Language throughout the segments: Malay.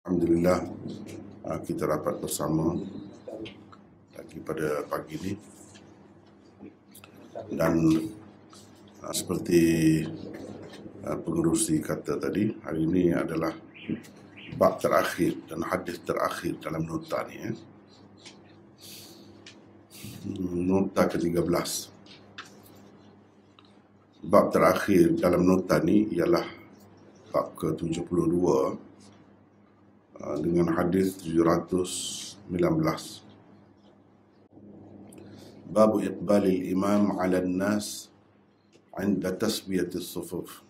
Alhamdulillah, kita dapat bersama lagi pada pagi ini. Dan seperti pengerusi kata tadi, hari ini adalah bab terakhir dan hadis terakhir dalam nota ni, nota ke-13. Bab terakhir dalam nota ni ialah bab ke-72 dengan hadis 719. Bab iqbalil imam 'ala an-nas 'inda tasbiyatis sufuf.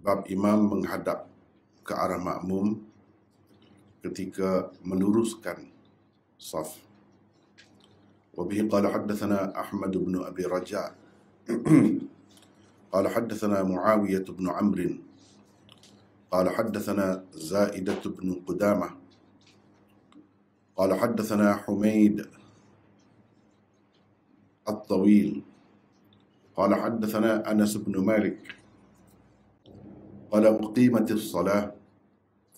Bab imam menghadap ke arah makmum ketika meluruskan saf. Wa bihi qala haddatsana Ahmad bin Abi Raja' qala haddatsana Muawiyah bin Amr قال حدثنا زائدة بن قدامة قال حدثنا حميد الطويل قال حدثنا أنس بن مالك قال أقيمت الصلاة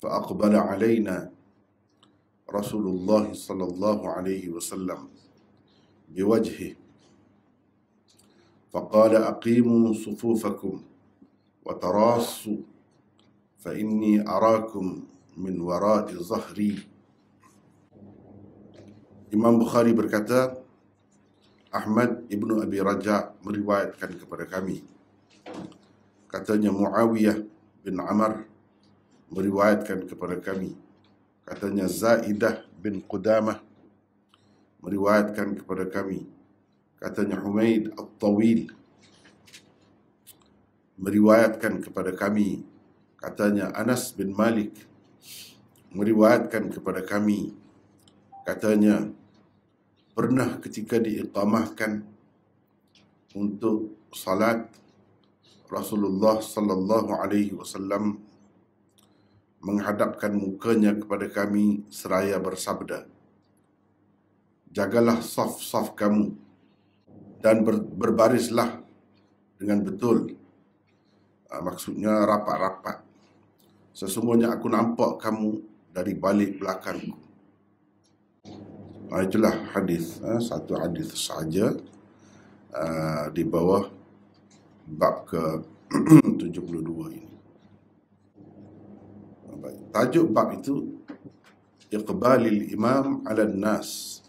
فأقبل علينا رسول الله صلى الله عليه وسلم بوجهه فقال أقيموا صفوفكم وتراصوا فإني أراكم من وراء ظهري. Imam Bukhari berkata, Ahmad ibnu Abi Raja' meriwayatkan kepada kami. Katanya Muawiyah bin Amr meriwayatkan kepada kami. Katanya Zaidah bin Qudamah meriwayatkan kepada kami. Katanya Humaid At-Tawil meriwayatkan kepada kami. Katanya Anas bin Malik meriwayatkan kepada kami. Katanya pernah ketika diiqamahkan untuk salat, Rasulullah sallallahu alaihi wasallam menghadapkan mukanya kepada kami seraya bersabda, jagalah saf-saf kamu dan berbarislah dengan betul. Maksudnya rapat-rapat. Sesungguhnya aku nampak kamu dari balik belakangku. Itulah hadis, satu hadis saja di bawah bab ke-72 ini. Tajuk bab itu iqbalil imam 'ala an-nas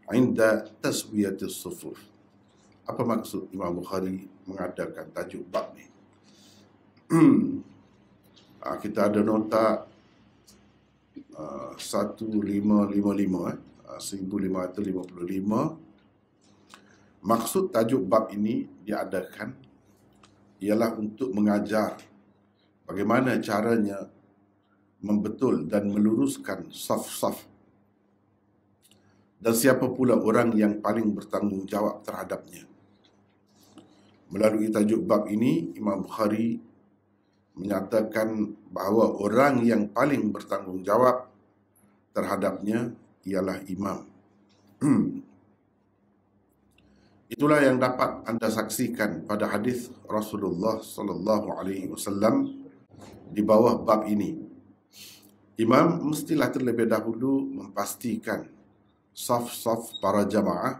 'inda taswiyatis sufuf. Apa maksud Imam Bukhari mengadakan tajuk bab ni? Kita ada nota 1555. Maksud tajuk bab ini diadakan ialah untuk mengajar bagaimana caranya membetul dan meluruskan saf-saf, dan siapa pula orang yang paling bertanggungjawab terhadapnya. Melalui tajuk bab ini, Imam Bukhari menyatakan bahawa orang yang paling bertanggungjawab terhadapnya ialah imam. Itulah yang dapat anda saksikan pada hadis Rasulullah sallallahu alaihi wasallam di bawah bab ini. Imam mestilah terlebih dahulu memastikan saf-saf para jamaah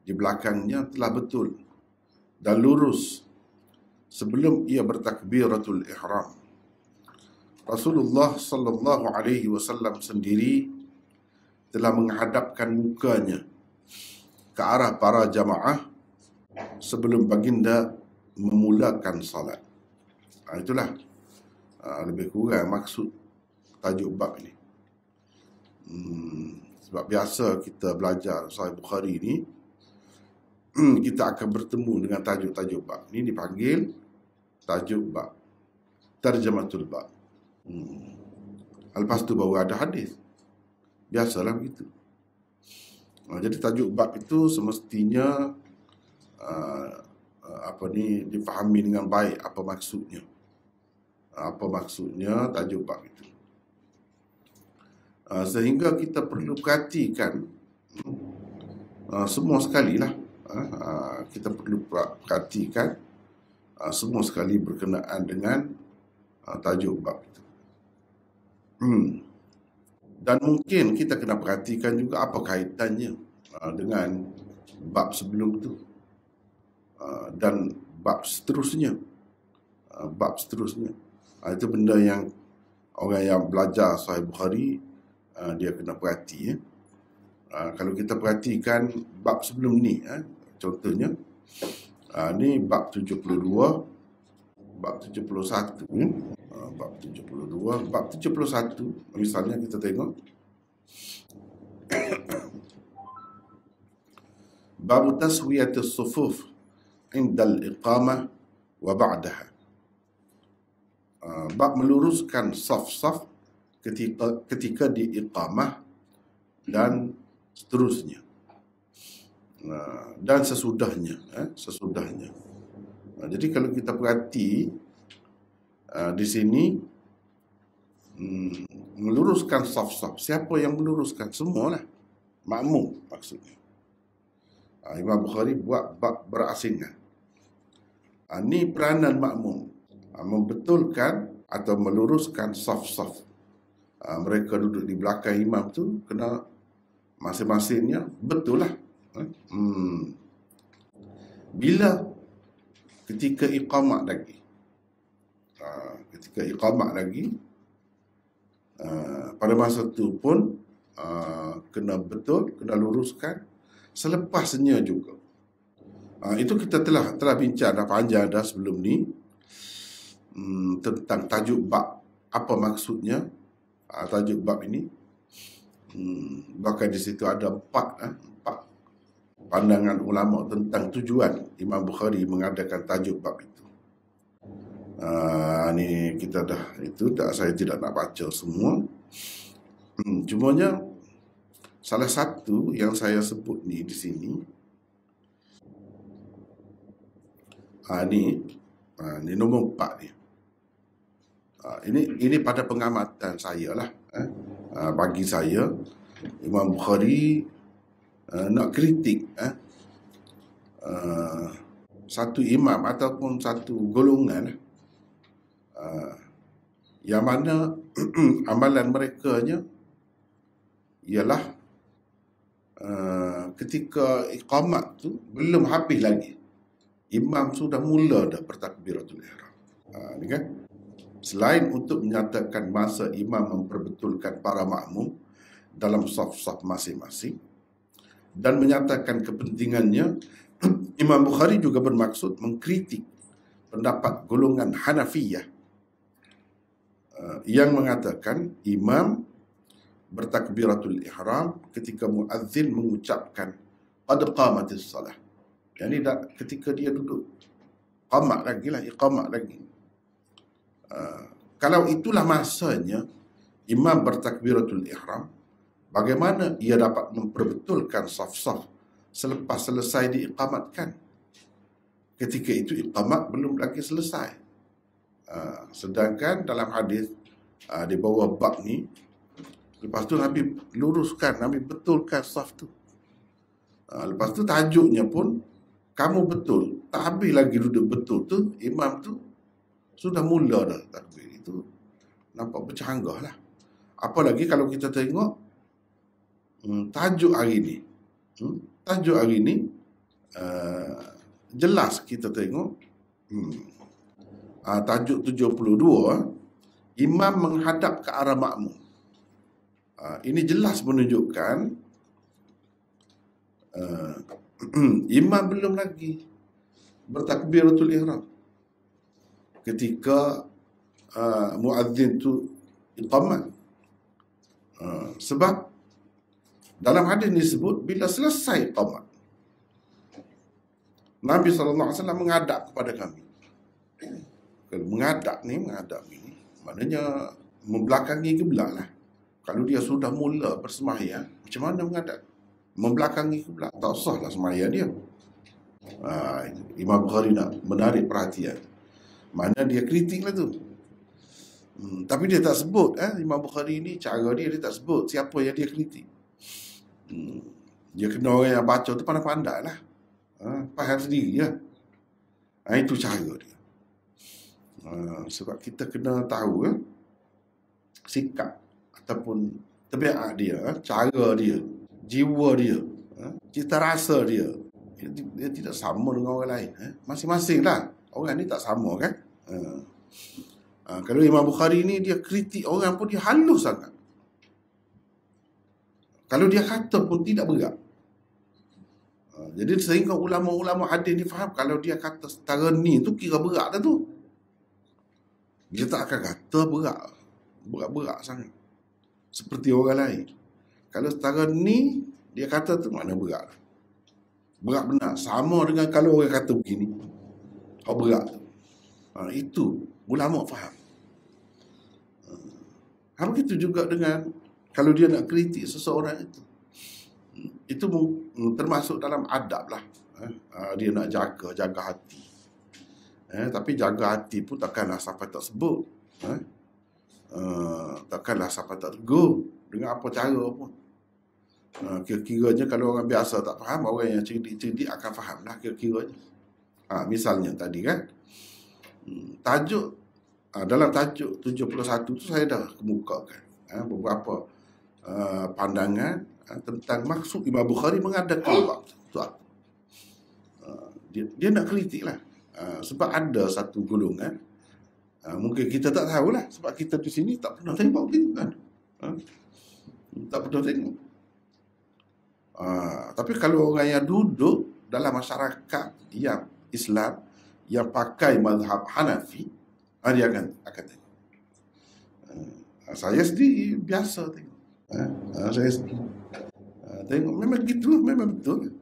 di belakangnya telah betul dan lurus sebelum ia bertakbiratul ihram. Rasulullah sallallahu alaihi wasallam sendiri telah menghadapkan mukanya ke arah para jamaah sebelum baginda memulakan salat. Itulah lebih kurang maksud tajuk bab ini. Sebab biasa kita belajar Sahih Bukhari ini, kita akan bertemu dengan tajuk-tajuk bab. Ini dipanggil tajuk bab, tarjamatul bab. Lepas tu baru ada hadis. Biasalah begitu. Jadi tajuk bab itu semestinya difahami dengan baik apa maksudnya. Apa maksudnya tajuk bab itu. Sehingga kita perlu perhatikan semua sekali lah. Kita perlu perhatikan semua sekali berkenaan dengan tajuk bab itu. Dan mungkin kita kena perhatikan juga apa kaitannya dengan bab sebelum tu dan bab seterusnya. Itu benda yang orang yang belajar Sahih Bukhari dia kena perhati. Kalau kita perhatikan bab sebelum ni, contohnya ni bab 72, bab 71, bab 72, bab 71 misalnya kita tengok bab taswiyatus sufuf indal iqamah wa ba'daha. Bab meluruskan saf-saf ketika di iqamah dan seterusnya dan sesudahnya. Jadi kalau kita perhati di sini meluruskan saf-saf, siapa yang meluruskan? Semualah, makmum maksudnya. Imam Bukhari buat bab berasingan. Ini peranan makmum, membetulkan atau meluruskan saf-saf. Mereka duduk di belakang imam tu kena masing-masingnya betul lah. Bila ketika iqamah lagi, pada masa tu pun kena betul, kena luruskan. Selepasnya juga, itu kita telah bincang dah panjang dah sebelum ni tentang tajuk bab, apa maksudnya tajuk bab ini. Bahkan di situ ada empat pandangan ulama tentang tujuan Imam Bukhari mengadakan tajuk bab itu. Ni kita dah, itu tak, saya tidak nak baca semua. Cumanya salah satu yang saya sebut ni di sini, ni nombor 4 ni. Ini pada pengamatan saya lah. Bagi saya, Imam Bukhari nak kritik satu imam ataupun satu golongan yang mana amalan merekanya ialah ketika iqamat tu belum habis lagi, imam sudah mula dah bertakbiratul ihram. Ni kan, selain untuk menyatakan masa imam memperbetulkan para makmum dalam saf-saf masing-masing dan menyatakan kepentingannya, Imam Bukhari juga bermaksud mengkritik pendapat golongan Hanafiyah yang mengatakan imam bertakbiratul ihram ketika muazzin mengucapkan qad qamatis salah. Yani ketika dia duduk qamat lagi lah, iqamat lagi. Kalau itulah masanya imam bertakbiratul ihram, bagaimana ia dapat memperbetulkan saf-saf selepas selesai diiqamatkan? Ketika itu iqamat belum lagi selesai. Sedangkan dalam hadis di bawah bab ni, lepas tu Nabi luruskan, Nabi betulkan saf tu. Lepas tu tajuknya pun kamu betul, tak habis lagi duduk betul tu, imam tu sudah mula dah takbir. Itu nampak bercanggah lah. Apalagi kalau kita tengok tajuk hari ni. Tajuk hari ni jelas kita tengok tajuk 72, imam menghadap ke arah makmum. Ini jelas menunjukkan imam belum lagi bertakbiratul ihram ketika muazzin tu iqamat. Sebab dalam hadis disebut bila selesai iqamat, Nabi SAW menghadap kepada kami. Menghadap ni maknanya membelakangi kiblat lah. Kalau dia sudah mula bersembahyang, macam mana menghadap? Membelakangi kiblat, tak usah lah sembahyang dia. Imam Bukhari nak menarik perhatian. Mana dia kritik lah tu. Tapi dia tak sebut, Imam Bukhari ni cara dia tak sebut siapa yang dia kritik. Dia kena orang yang baca tu pandai-pandai lah. Faham sendiri lah. Itu cara dia. Sebab kita kena tahu sikap ataupun tabiat dia, cara dia, jiwa dia, cita rasa dia, dia tidak sama dengan orang lain. Masing-masing lah. Orang ni tak sama kan. Kalau Imam Bukhari ni dia kritik orang pun dia halus sangat. Kalau dia kata pun tidak berat. Jadi sehingga ulama-ulama hadis ni faham kalau dia kata setara ni tu kira berat dah tu. Dia tak akan kata berat. Berat-berat sangat. Seperti orang lain. Kalau setara ni dia kata tu mana berat. Berat benar. Sama dengan kalau orang kata begini. Berat tu. Itu ulama faham. Begitu juga dengan kalau dia nak kritik seseorang itu termasuk dalam adab lah. Dia nak jaga hati. Tapi jaga hati pun takkanlah sampai tak sebut. Takkanlah sampai tak tegur dengan apa cara pun. Kira-kiranya kalau orang biasa tak faham, orang yang cerdik-cerdik akan faham lah kira-kiranya. Misalnya tadi kan, tajuk dalam tajuk 71 tu saya dah kemukakan beberapa pandangan tentang maksud Imam Bukhari mengadakan bab tu. Dia nak kritik lah. Sebab ada satu golongan, mungkin kita tak tahulah sebab kita di sini tak pernah tengok gitu kan. Tak pernah tengok. Tapi kalau orang yang duduk dalam masyarakat yang Islam yang pakai mazhab Hanafi, dia akan tengok. Saya sendiri biasa tengok. Saya sendiri tengok memang gitu, memang betul.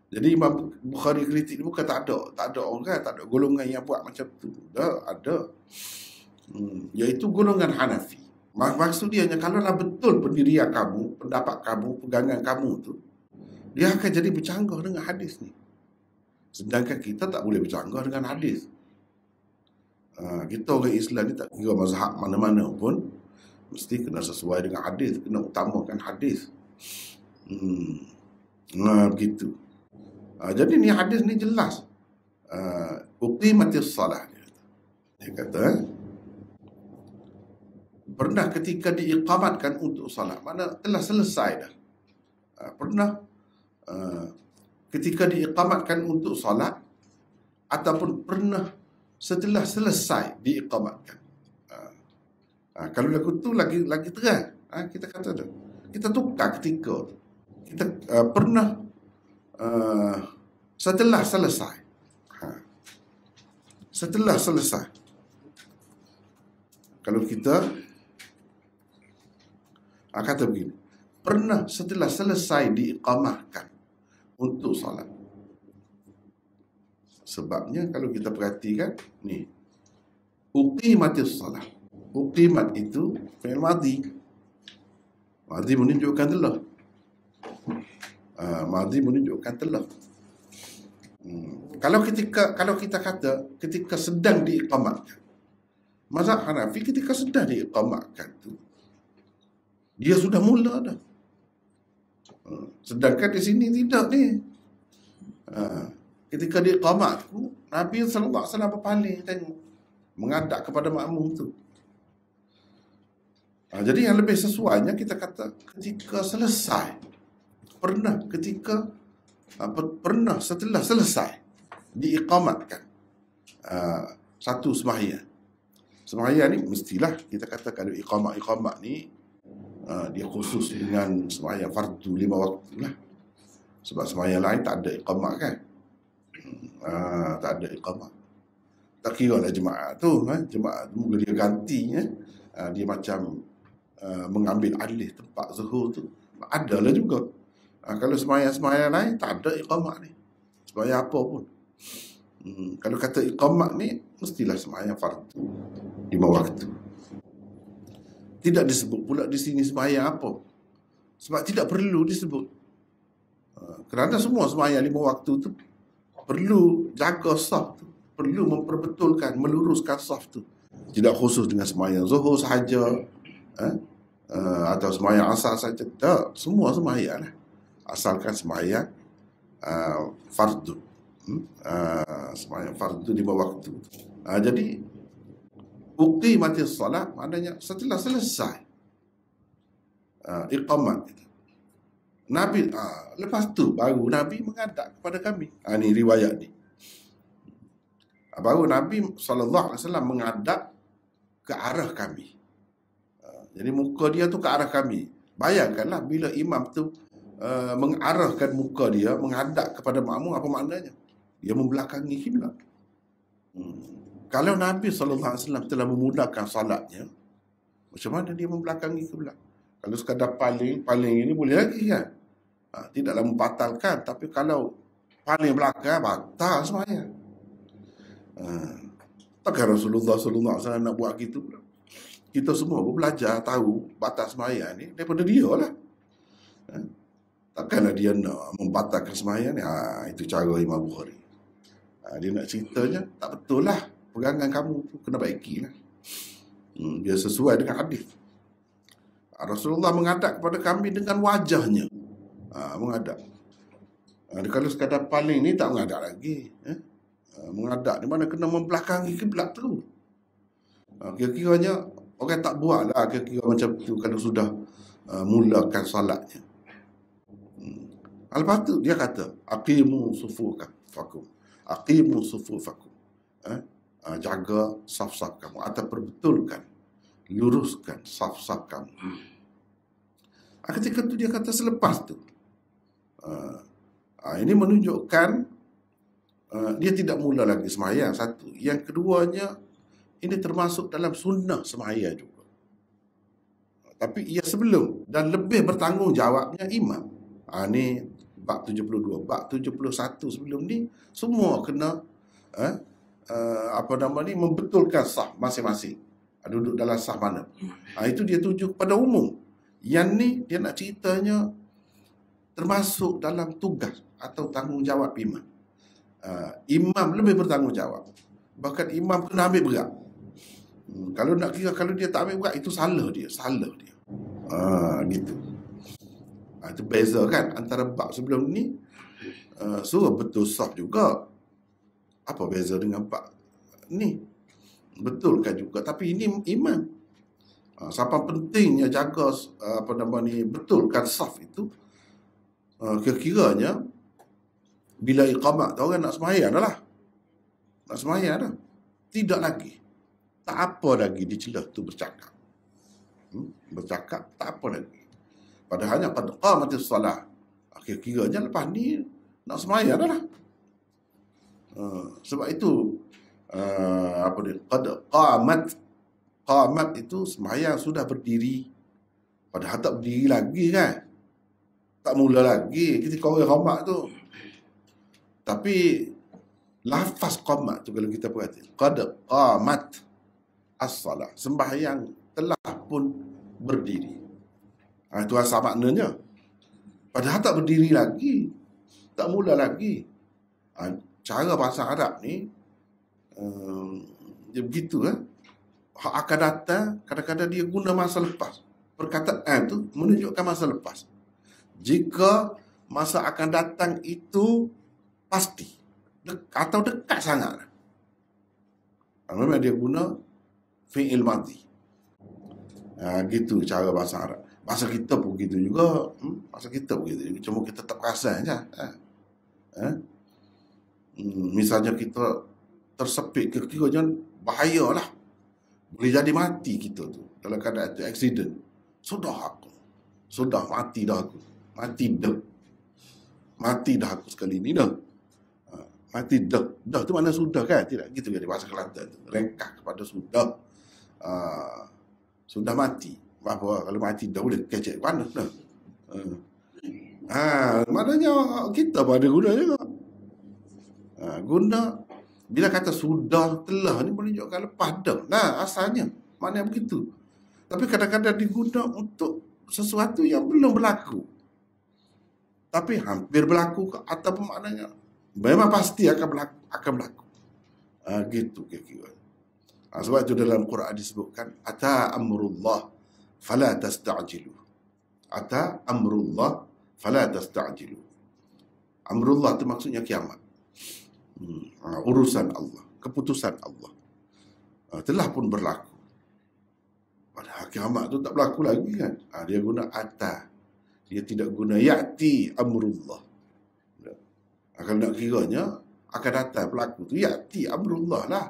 Jadi Imam Bukhari kritik bukan tak ada orang, tak ada golongan yang buat macam tu. Ada. Iaitu golongan Hanafi. Maksud dia kalau lah betul pendirian kamu, pendapat kamu, pegangan kamu tu, dia akan jadi bercanggah dengan hadis ni. Sedangkan kita tak boleh bercanggah dengan hadis. Kita orang Islam ni tak kira mazhab mana-mana pun mesti kena sesuai dengan hadis, kena utamakan hadis. Begitu. Jadi ni hadis ni jelas. Uqimatis salah. Dia kata, pernah ketika diiqamatkan untuk salat, mana telah selesai dah. Pernah ketika diiqamatkan untuk salat ataupun pernah setelah selesai diiqamatkan. Kalau lagu tu lagi terang, kita kata tu. Kita tukar ketika tu. Kita pernah setelah selesai. Setelah selesai. Kalau kita kata begini, pernah setelah selesai diiqamahkan untuk salat. Sebabnya kalau kita perhatikan ni, uqimatis salat. Uqimat itu fi'il madhi. Madhi menunjukkan telah. Madhi menunjukkan telah. Kalau kita kata ketika sedang diiqamatkan, mazhab Hanafi ketika sedang diiqamatkan tu dia sudah mula dah. Sedangkan di sini tidak ni. Ketika diiqamat tu Nabi sallallahu alaihi wasallam berpaling tengok, menghadap kepada makmum tu. Jadi yang lebih sesuainya kita kata ketika selesai. Pernah setelah selesai diiqamatkan satu sembahyang. Sembahyang ni mestilah kita kata kalau iqamat ni dia khusus dengan sembahyang fardu 5 waktu lah. Sebab sembahyang lain tak ada iqamat kan. Tak ada iqamat. Tak kira lah jemaah tu. Jemaah tu mula dia ganti. Dia macam mengambil alih tempat zuhur tu. Adalah juga. Kalau sembahyang lain tak ada iqamat ni. Sembahyang apa pun. Kalau kata iqamat ni mestilah sembahyang fardu 5 waktu. Tidak disebut pula di sini sembahyang apa. Sebab tidak perlu disebut. Kerana semua sembahyang 5 waktu tu perlu jaga saf tu. Perlu memperbetulkan, meluruskan saf tu. Tidak khusus dengan sembahyang zuhur sahaja. Atau sembahyang asar saja. Tak, semua sembahyang lah. Asalkan sembahyang fardu. Sembahyang fardu 5 waktu. Jadi uqimatis salat maknanya setelah selesai iqamat. Nabi, lepas tu baru Nabi menghadap kepada kami. Ni riwayat ni. Baru Nabi SAW menghadap ke arah kami. Jadi muka dia tu ke arah kami. Bayangkanlah bila imam tu mengarahkan muka dia menghadap kepada makmum, apa maknanya? Dia membelakangi kiblat. Kalau Nabi SAW telah memudahkan salatnya, macam mana dia membelakangi kiblat? Kalau sekadar paling ini boleh lagi kan? Tidaklah membatalkan. Tapi kalau paling belakang, batal sembahyang. Takkan Rasulullah SAW nak buat gitu? Kita semua belajar tahu batas sembahyang ni daripada dia lah. Takkanlah dia nak membatalkan sembahyang ni. Itu cara Imam Bukhari. Dia nak ceritanya, tak betul lah. Pegangan kamu tu kena baiki lah. Dia sesuai dengan hadis. Rasulullah menghadap kepada kami dengan wajahnya. Menghadap. Kalau sekadar paling ni tak menghadap lagi. Menghadap di mana kena membelakangi kiblat tu. Kira-kiranya orang tak buat lah kira-kira macam tu kalau sudah mulakan salatnya. Lepas tu dia kata, aqimu sufufakum. Aqimu sufufakum. Jaga saf-saf kamu atau perbetulkan, luruskan saf-saf kamu. Ketika tu dia kata selepas tu, ini menunjukkan dia tidak mula lagi sembahyang, satu. Yang keduanya, ini termasuk dalam sunnah sembahyang juga. Tapi ia sebelum dan lebih bertanggungjawabnya imam. Ini bab 72, bab 71 sebelum ni semua kena membetulkan saf masing-masing. Duduk dalam saf mana. Itu dia tuju kepada umum. Yang ni dia nak ceritanya termasuk dalam tugas atau tanggungjawab imam. Imam lebih bertanggungjawab. Bahkan imam kena ambil berat. Kalau nak kira, kalau dia tak ambil berat, itu salah dia. Gitu. Itu beza kan antara bab sebelum ni. Surah betul saf juga. Apa beza dengan bab ni? Betulkan juga. Tapi ini imam. Siapa pentingnya jaga betulkan saf itu. Kira-kiranya bila iqamat tu orang nak sembahyang dah lah. Nak sembahyang dah. Tidak lagi. Tak apa lagi di celah tu bercakap. Bercakap tak apa lagi. Padahalnya qad qamatis salah. Kira-kiranya lepas ni nak sembahyang dah lah. Sebab itu qad qamat itu sembahyang sudah berdiri. Padahal tak berdiri lagi kan. Tak mula lagi ketika orang qamat tu. Tapi lafaz qamat tu kalau kita perhati, qad qamat as-salah, sembahyang telah pun berdiri. Itu asal maknanya. Padahal tak berdiri lagi, tak mula lagi. Cara bahasa Arab ni dia begitu akan datang, kadang-kadang dia guna masa lepas. Perkataan tu menunjukkan masa lepas. Jika masa akan datang itu pasti atau dekat sangat, memang dia guna fi'il madhi. Gitu cara bahasa Arab. Bahasa kita pun gitu juga. Bahasa kita pun gitu juga. Cuma kita tak perasan je. Misalnya kita tersepit, kira-kira bahaya lah. Boleh jadi mati kita tu. Dalam keadaan itu, accident. Sudah mati dah aku. Mati dah aku sekali ni dah. Mati dah. Dah tu mana sudah kan? Tidak gitu jadi bahasa Kelantan tu. Rengkak kepada sudah. Sudah mati. Apa kalau mati dah boleh kecek mana dah. Maknanya kita pun ada guna juga. Guna bila kata sudah telah ni menunjukkan lepas dah. Asalnya maknanya begitu. Tapi kadang-kadang diguna untuk sesuatu yang belum berlaku. Tapi hampir berlaku atau maknanya memang pasti akan berlaku. Gitu kira-kira. Sebab itu dalam Quran disebutkan ata amrullah fala tasta'jilu. Ata amrullah fala tasta'jilu. Amrullah itu maksudnya kiamat. Urusan Allah, keputusan Allah telah pun berlaku. Pada kiamat tu tak berlaku lagi kan. Dia guna ata. Dia tidak guna ya'ti amrullah. Kalau nak kiranya akan datang berlaku tu ya'ti amrullah lah.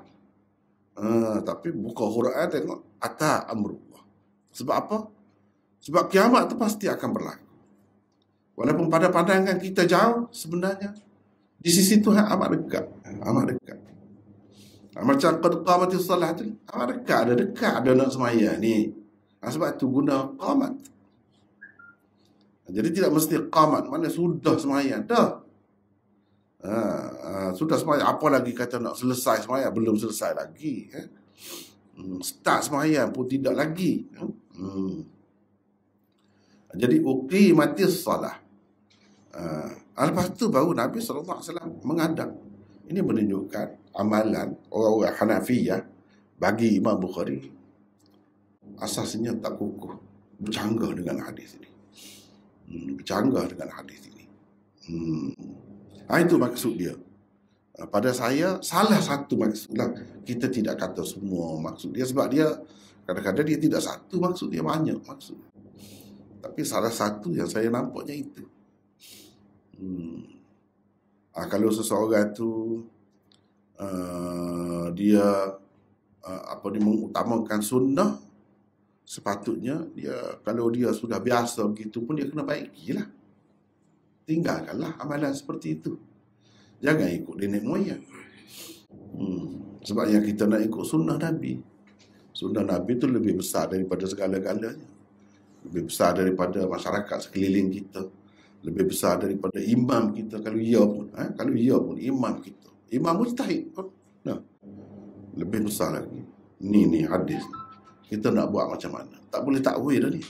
Tapi buka Quran tengok ata amrullah. Sebab apa? Sebab kiamat tu pasti akan berlaku. Walaupun pada pandangan kita jauh, sebenarnya di sisi Tuhan amat dekat. Amat dekat. Macam qad qamatis salah tu, amat dekat. Ada nak semaya ni. Sebab tu guna qamat. Jadi tidak mesti qamat, mana sudah semaya. Dah. Sudah semaya. Apa lagi kata nak selesai semaya? Belum selesai lagi. Start semaya pun tidak lagi. Jadi uqimatis salah. Lepas tu baru Nabi SAW mengadap. Ini menunjukkan amalan orang-orang Hanafiyah bagi Imam Bukhari asasnya tak kukuh, bercanggah dengan hadis ini. Bercanggah dengan hadis ini. Itu maksud dia. Pada saya, salah satu maksud lah. Kita tidak kata semua maksud dia, sebab dia kadang-kadang dia tidak satu maksud, dia banyak maksud. Tapi salah satu yang saya nampaknya itu. Kalau seseorang tu dia mengutamakan sunnah, sepatutnya dia, kalau dia sudah biasa begitu pun, dia kena baikilah. Tinggalkanlah amalan seperti itu. Jangan ikut nenek moyang. Sebab yang kita nak ikut sunnah Nabi. Sunnah Nabi itu lebih besar daripada segala-galanya. Lebih besar daripada masyarakat sekeliling kita. Lebih besar daripada imam kita. Kalau ia pun imam kita. Imam mujtahid pun. Lebih besar lagi. Ni hadis. Kita nak buat macam mana? Tak boleh takwil dah ni.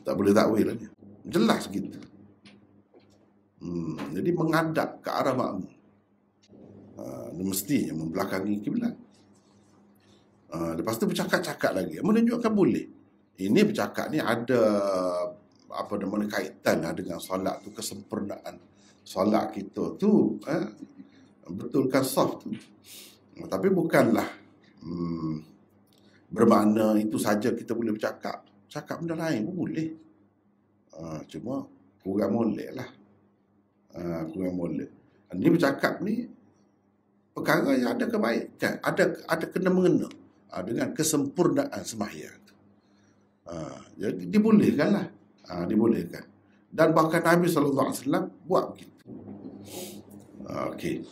Tak boleh takwil dah ni. Jelas gitu. Jadi menghadap ke arah makmum. Mestinya membelakangi kiblat. Lepas tu bercakap-cakap lagi. Menunjukkan boleh. Ini bercakap ni ada kaitan dengan solat tu, kesempurnaan solat kita tu, betulkan saf tu. Tapi bukanlah bermakna itu saja kita boleh bercakap. Cakap benda lain pun boleh. Cuma kurang molek lah. Kurang molek. Ini bercakap ni perkara yang ada kebaikan, ada kena-mengena dengan kesempurnaan sembahyang. Jadi dibolehkan lah. Dibolehkan. Dan bahkan Nabi SAW buat begitu. Okey.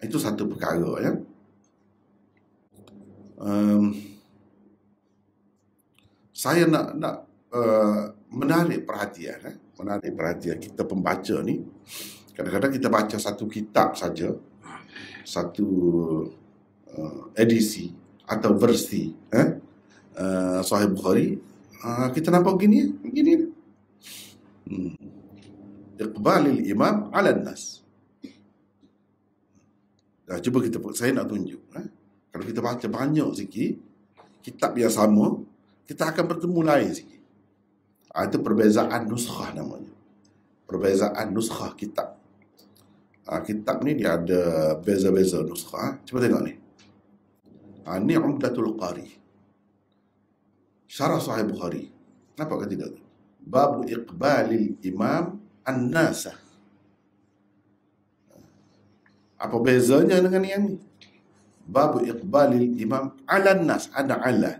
Itu satu perkara ya. Saya nak menarik perhatian kita pembaca ni. Kadang-kadang kita baca satu kitab saja, satu edisi atau versi Sahih Bukhari, kita nampak gini. Iqbalil imam 'ala nas. Cuba saya nak tunjuk. Kalau kita baca banyak sikit kitab yang sama, kita akan bertemu lain sikit. Itu perbezaan nuskhah namanya. Perbezaan nuskhah kitab. Kitab ni dia ada beza-beza nuskhah. Cuba tengok ni. Ini Umdatul Qari. Syarah Sahih Bukhari. Nampak ke tidak? Babu iqbalil imam an-nasah. Apa bezanya dengan yang ni? Babu iqbalil imam ala nas, ada ala.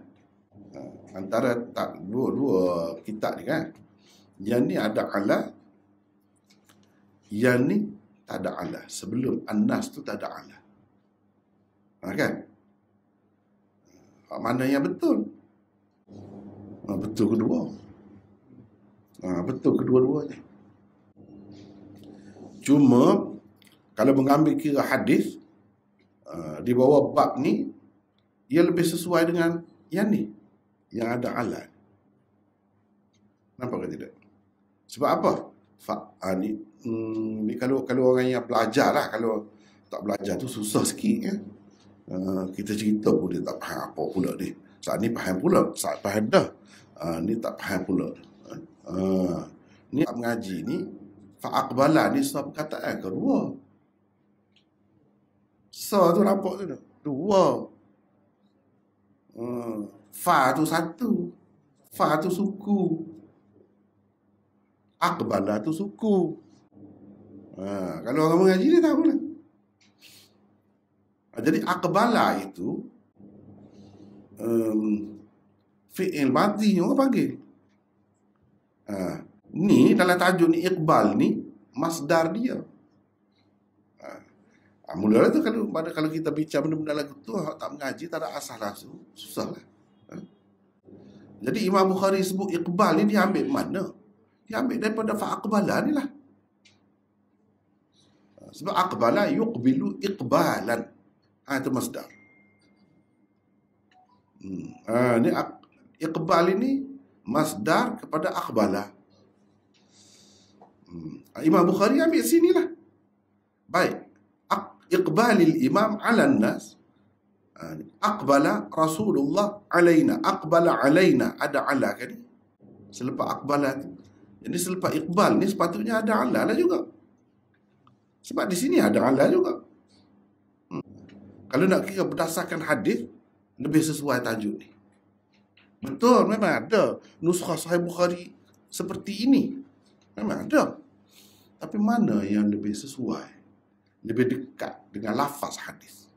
Antara dua kitab ni kan. Yang ni ada ala, yang ni tak ada ala. Sebelum an-nas tu tak ada ala. Kan? Mana yang betul? Betul kedua. Betul kedua-duanya. Cuma kalau mengambil kira hadis di bawah bab ni, ia lebih sesuai dengan yang ni, yang ada alat. Nampak ke tidak? Sebab apa? Ni kalau orang yang belajar lah, kalau tak belajar tu susah sikit kan. Kita cerita pun dia tak faham apa pula ni. Saat ni faham pula, saat faham dah. Ni tak faham pula. Ni mengaji ni fa'aqbala ni sebab perkataan kedua. Tu nampak tu dah. Dua. Fa tu satu. Fa tu suku. Aqbala tu suku. Kalau orang mengaji dia tahu lah. Jadi aqbala itu fi'il madhi orang panggil. Ni dalam tajuk ni iqbal ni masdar dia. Mula-mula tu kalau kita bicara benda-benda lagu tu tak mengaji, tak ada asal rasul, susahlah. Jadi Imam Bukhari sebut iqbal ni dia ambil mana? Dia ambil daripada fa'aqbala ni lah. Sebab aqbala yuqbilu iqbalan. Itu masdar. Ni iqbal ini masdar kepada aqbala. Imam Bukhari ambil sinilah. Baik. Iqbalil imam ala nas. Aqbala Rasulullah alaina. Aqbala alaina. Ada ala kan? Selepas aqbala tu. Jadi selepas iqbal ni sepatutnya ada ala lah juga. Sebab di sini ada ala juga. Kalau nak kira berdasarkan hadis, lebih sesuai tajuk ni. Betul, memang ada nuskah Sahih Bukhari seperti ini. Memang ada. Tapi mana yang lebih sesuai? Lebih dekat dengan lafaz hadis.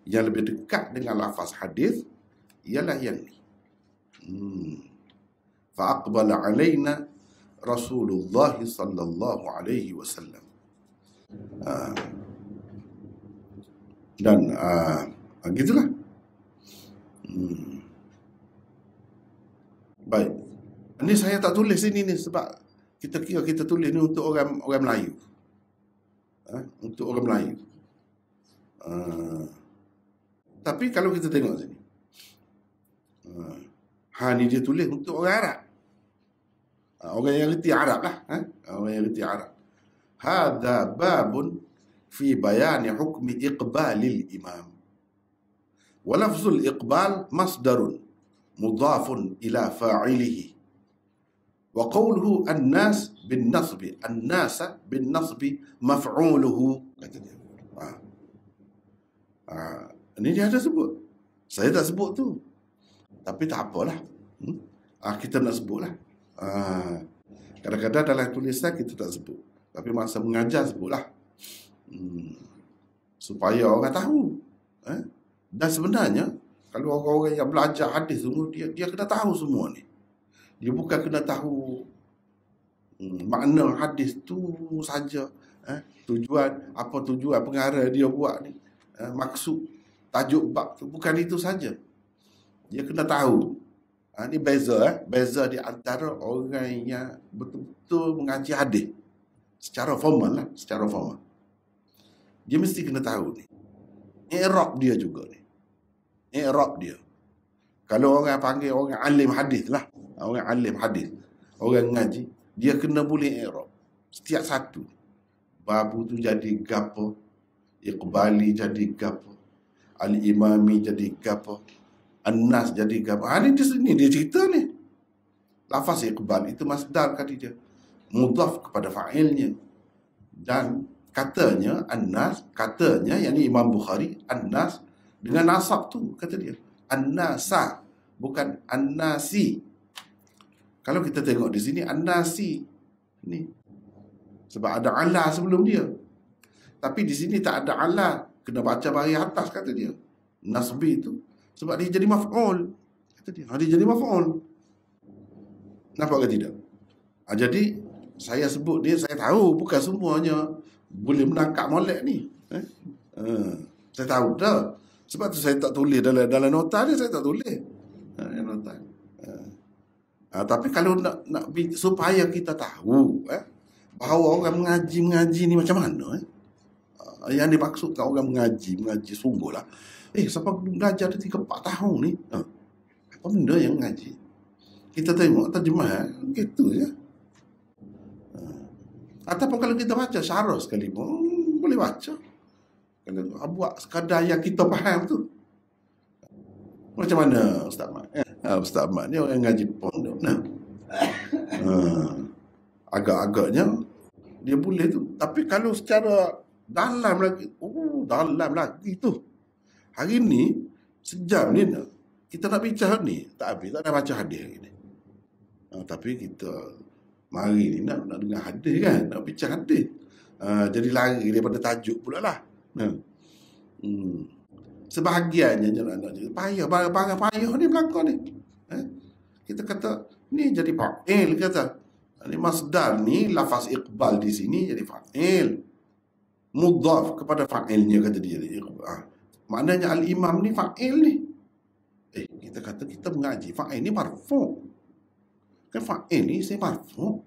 Yang lebih dekat dengan lafaz hadis ialah yang ni. Fa'aqbala alaina Rasulullah sallallahu alaihi wasallam. Dan gitulah. Baik. Ini saya tak tulis ini ni sebab kita kira kita tulis ni untuk orang Melayu. Untuk orang Melayu. Tapi kalau kita tengok sini. Ni dia tulis untuk orang Arab. Orang yang reti Arab lah. Orang yang reti Arab. Hadha babun fi bayani hukmi iqbalil imam. Wa lafzul iqbal masdarun mudhafun ila fa'ilihi. Wa qawluhu an-nas bin nasbi. An-nasa bin nasbi maf'uluhu. Kata dia. Ini dia ada sebut. Saya tak sebut tu. Tapi tak apalah. Kita nak sebutlah. Kadang-kadang dalam tulisan kita tak sebut. Tapi masa mengajar sebutlah. Supaya orang tahu. Dan sebenarnya, kalau orang-orang yang belajar hadis tu, dia kena tahu semua ni. Dia bukan kena tahu makna hadis tu saja. Tujuan, apa tujuan pengarah dia buat ni. Maksud, tajuk bab tu. Bukan itu saja. Dia kena tahu. Ini beza. Beza di antara orang yang betul-betul mengaji hadis. Secara formal lah. Secara formal. Dia mesti kena tahu ni. I'rab dia juga ni. I'rab dia. Kalau orang panggil orang alim hadis lah. Orang alim hadis. Orang ngaji. Dia kena boleh i'rab. Setiap satu. Babu tu jadi gapo. Iqbali jadi gapo. Al-Imami jadi gapo. An-Nas jadi gapo. Ini di sini dia cerita ni. Lafaz iqbal itu masdar kata dia. Mudhaf kepada fa'ilnya. Dan katanya An-Nas, katanya yakni Imam Bukhari An-Nas dengan nasab tu kata dia. An-Nasa bukan An-Nasi. Kalau kita tengok di sini An-Nasi ni sebab ada ala sebelum dia. Tapi di sini tak ada ala, kena baca bahagian atas kata dia. Nasbi itu sebab dia jadi maf'ul kata dia. Dia jadi maf'ul. Nampak ke tidak? Jadi saya sebut dia, saya tahu bukan semuanya boleh menangkap molek ni. Saya tahu dah. Sebab tu saya tak tulis dalam nota dia, saya tak tulis. Nota. Tapi kalau nak supaya kita tahu bahawa orang mengaji ni macam mana yang dimaksudkan orang mengaji sungguh lah. Siapa belajar dia 3-4 tahun ni? Apa benda yang mengaji? Kita tengok terjemah gitu je. Ataupun kalau kita baca syarah sekali pun boleh baca. Kalau buat sekadar yang kita faham tu. Macam mana Ustaz Mat? Ustaz Mat ni orang ngaji pondok. Agak-agaknya dia boleh tu. Tapi kalau secara dalam lagi tu. Hari ni sejam ni Kita nak bincang ni, tak habis, tak ada baca hadis ni. Tapi kita mari ni nak dengar hadis kan, nak bincang hadis. Jadi lari daripada tajuk pula lah. Sebahagiannya nak payah, barang payah ni berlaku ni. Kita kata ni jadi fa'il kata. Ni masdar ni lafaz iqbal di sini jadi fa'il. Mudhaf kepada fa'ilnya kata dia. Maknanya al-imam ni fa'il ni. Kita kata kita mengaji fa'il ni marfu'. Kan fa'il ni saya marfu'.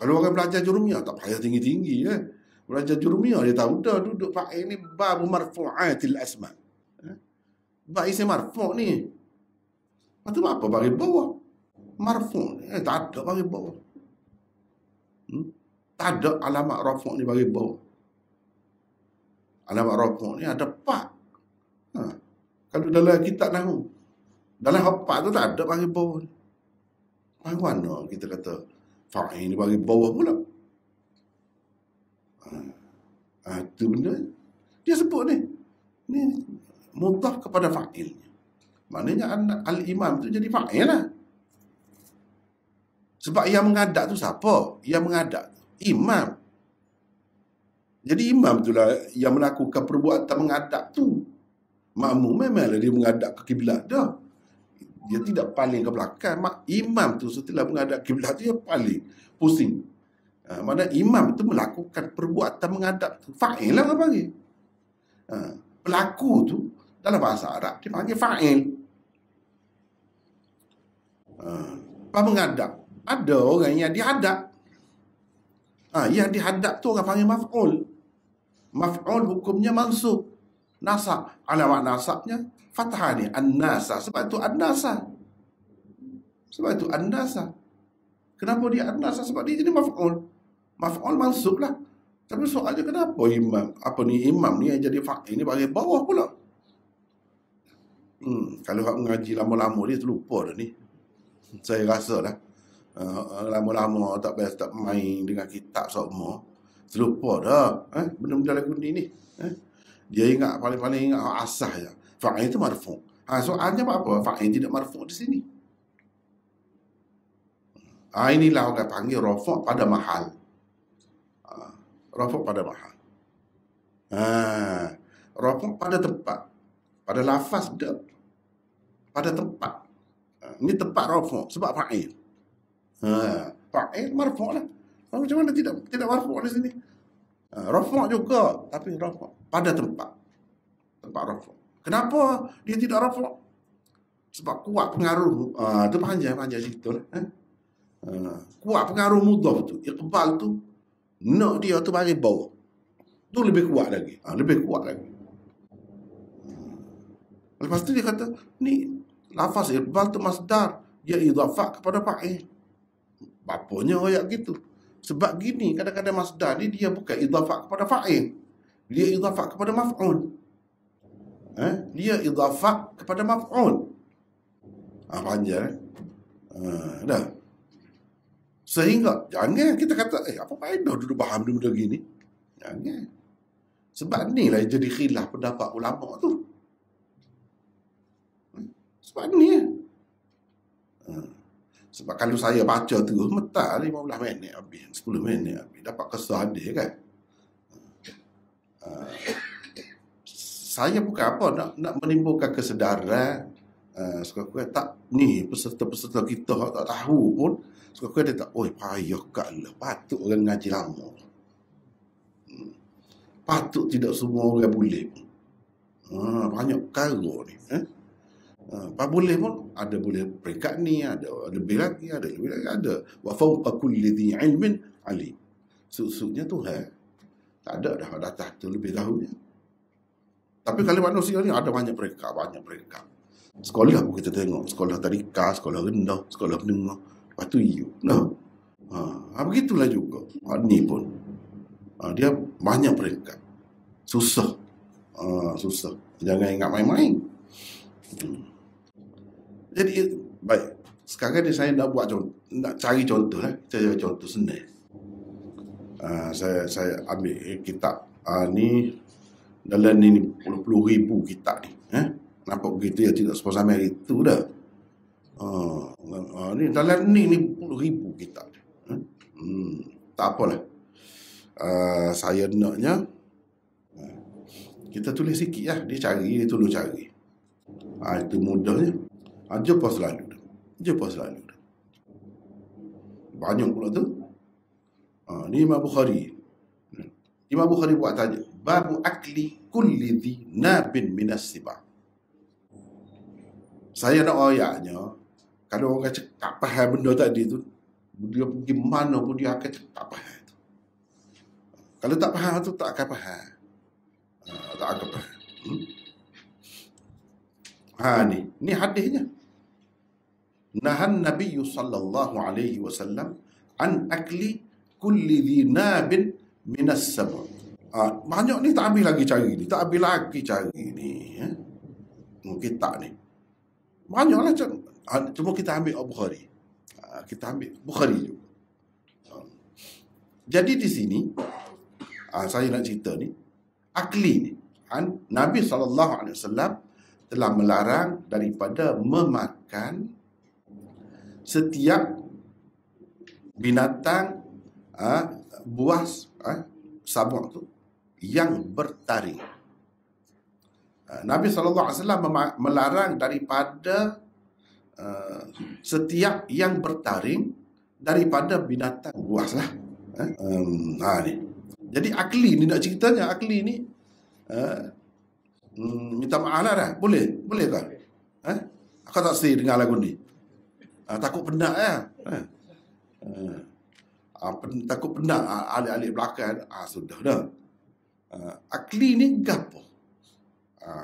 Kalau orang belajar jurumiyah tak payah tinggi-tinggi kan. Belajar jurumiyah dia tahu dah duduk fa'il ni babu marfu'atil asma. Ba isim marfu' ni. Lepas tu apa bagi bawah? Marfu' ni tak ada bagi bawah. Tak ada alamat rafu' ni bagi bawah. Alamat rafu' ni ada pak. Kalau dalam kitab nahu, dalam hafaz tu tak ada bagi bawah. Bagaimana kita kata fa'il ni bagi bawah pula? Itu benda dia sebut ni. Ni mudhaf kepada fa'ilnya. Maknanya al-imam tu jadi fa'il lah. Sebab yang mengadap tu siapa? Yang mengadap imam. Jadi imam itulah yang melakukan perbuatan mengadap tu. Makmum memanglah dia menghadap ke kiblat dah. Dia tidak paling ke belakang. Imam tu setelah menghadap kiblat dia paling pusing. Mana imam tu melakukan perbuatan menghadap tu. Fa'il lah orang panggil. Pelaku tu dalam bahasa Arab dia panggil fa'il. Apa menghadap? Ada orang yang dihadap. Yang dihadap tu orang panggil maf'ul. Maf'ul hukumnya mansub. Nasab. Alamat nasabnya fathah ni. An-nasa. Sebab itu an-nasa. Sebab itu an-nasa. Kenapa dia an-nasa? Sebab dia jadi maf'ul. Maf'ul mansub lah. Tapi soalnya kenapa imam? Apa ni imam ni yang jadi fa'il ni bagi bawah pula? Kalau hak mengaji lama-lama dia terlupa dah ni. Saya rasa lah. Lama-lama tak biasa tak main dengan kitab semua. Terlupa dah. Benda-benda lagu ni. Dia ingat paling-paling ingat asah je. Fa'il itu marfu'. Soalnya apa? Fa'il tidak marfu' di sini. Inilah orang panggil rafu' pada mahal. Rafu' pada mahal. Rafu' pada tempat. Pada lafaz dia. Pada tempat. Ini tempat rafu' sebab fa'il. Fa'il marfu' lah. Macam mana tidak marfu' di sini? Rafu' juga, tapi rafu' pada tempat. Tempat rafu'. Kenapa dia tidak rafu'? Sebab kuat pengaruh. Itu panjang cerita lah. Kuat pengaruh mudhaf tu. Iqbal tu nak dia tu bagi bawah. Tu lebih kuat lagi. Lebih kuat lagi. Lepas tu dia kata, ni lafaz iqbal tu masdar. Dia idhafah kepada fa'il. Bapanya ayat gitu. Sebab gini, kadang-kadang masdar ni dia bukan idhafah kepada fa'il. Dia idhafah kepada maf'ul. Dia idhafah kepada maf'ul. Panjang. Dah. Sehingga jangan kita kata apa faedah duduk faham benda gini. Jangan. Sebab ni lah jadi khilaf pendapat ulama tu. Sebab ni. Sebab kalau saya baca terus metak 15 minit habis, 10 minit habis, dapat kesah hadis kan. Saya bukan apa nak menimbulkan kesedaran. Sekarang tak ni peserta-peserta kita tak tahu pun. Sekarang dia tak, payah kat lah. Patut orang ngaji lama. Patut tidak semua orang boleh. Banyak perkara ni. Apa boleh pun, ada boleh peringkat ni, ada lebih lagi, ada. Wa fawqa kulli dhi ilmin alim. Susuknya Tuhan. Tak ada dah atas tu lebih dahulunya. Tapi kalau manusia ni ada banyak peringkat. Sekolah pun kita tengok. Sekolah tadika, sekolah rendah, sekolah menengah. Lepas tu begitulah juga. Ni pun. Dia banyak peringkat. Susah. Jangan ingat main-main. Jadi, baik. Sekarang ni saya nak cari contoh. Saya contoh senang. Saya ambil kitab. Ni dalam ni puluh ribu kitab ni. Nampak begitu ya, tidak semua sampai itu dah. Ni dalam ni 10,000 kitab. Tak apalah. Saya naknya kita tulis sikit lah. Dia tolong cari. Itu mudahnya. Jumpa selalu. Banyak pula tu. Ni Imam Bukhari. Imam Bukhari buat tajuk babu akli kulli dhi nabin minas sibah. Saya nak ayatnya, kalau orang cakap faham benda tadi tu, dia pergi mana pun dia akan cakap faham tu. Kalau tak faham tu tak akan faham. Tak akan faham. Ni hadisnya. Nahan Nabi sallallahu alaihi wasallam an akli kulli dhi nabin minas sabah. Banyak ni tak habis lagi cari ni. Mungkin tak ni. Banyaklah. Cuma kita ambil Bukhari. Kita ambil Bukhari juga. Jadi di sini, saya nak cerita ni. Akli ni. Nabi SAW telah melarang daripada memakan setiap binatang buas sabuk tu yang bertaring. Nabi SAW melarang daripada setiap yang bertaring daripada binatang buas lah. Ni. Jadi akli ni nak ceritanya, akli ni minta maaf lah dah. Boleh kan? Aku tak sedih dengar lagu ni. Takut penat ya. Takut penat alik-alik belakang. Sudah dah. Akli ni gapo?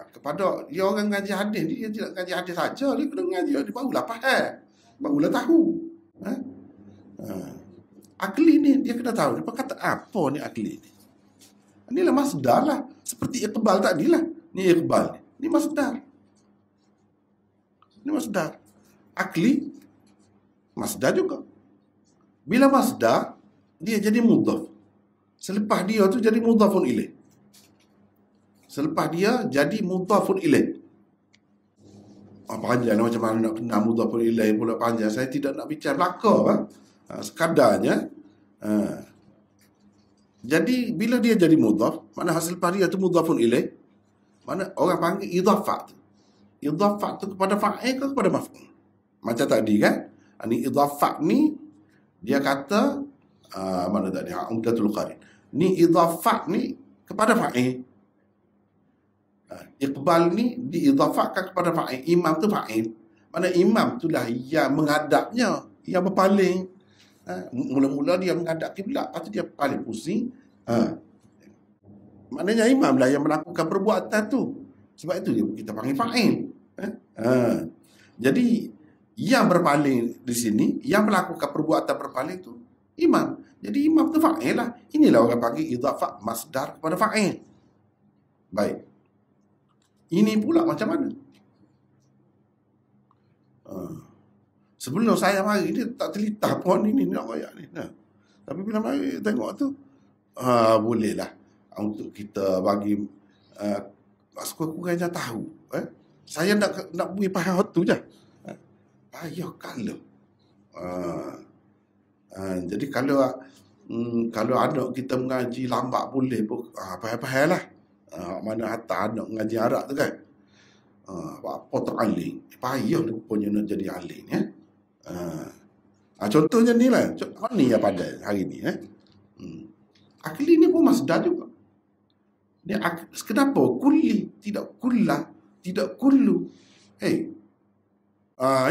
Kepada dia orang ngaji hadis, dia tidak ngaji hadis saja, dia kena ngaji, dia barulah faham, barulah tahu. Akli ni dia kena tahu, dia kata apa ni akli ni. Inilah masdar lah, seperti Iqbal tadi lah. Ni Iqbal ni masdar. Ini masdar. Akli masdar juga. Bila masdar, dia jadi mudhaf. Selepas dia tu jadi mudhafun ilaih. Selepas dia jadi mudhafun ilaih. Panjang macam mana nak kenal mudhafun ilaih pula panjang. Saya tidak nak bicara belaka. Sekadarnya. Jadi bila dia jadi mudhaf, mana hasil lepas dia tu mudhafun ilaih, mana orang panggil idhafat. Idhafat tu kepada fa'il ke kepada maf'ul. Macam tadi kan. Ni idhafat ni dia kata mana tadi? Umdatul Qarin. Ni idhafat ni kepada fa'il. Iqbal ni diidhafakkan kepada fa'il. Imam tu fa'il. Mana imam tu lah yang menghadapnya, yang berpaling. Mula-mula dia menghadap kiblat, lepas tu dia paling pusing. Maknanya imam lah yang melakukan perbuatan tu. Sebab itu kita panggil fa'il. Jadi yang berpaling di sini, yang melakukan perbuatan berpaling tu imam. Jadi imam tu fa'il lah. Inilah orang panggil idhafat masdar kepada fa'il. Baik. Ini pula macam mana? Sebelum saya mari dia tak telitah pohon ini nak royak ni. Tapi bila mari tengok tu, bolehlah untuk kita bagi sekurang-kurangnya tahu. Saya nak beri faham tu je. Payah kalau. Jadi kalau anak kita mengaji lambat boleh pun faham-faham lah. Mana hantar anak mengaji Arab tu kan. Apa teraling. Payah dia rupanya nak jadi aling. Contohnya ni lah. Ni yang pada hari ni. Akli ni pun masdar juga. Kenapa? Kulli. Tidak kullah. Tidak kullu.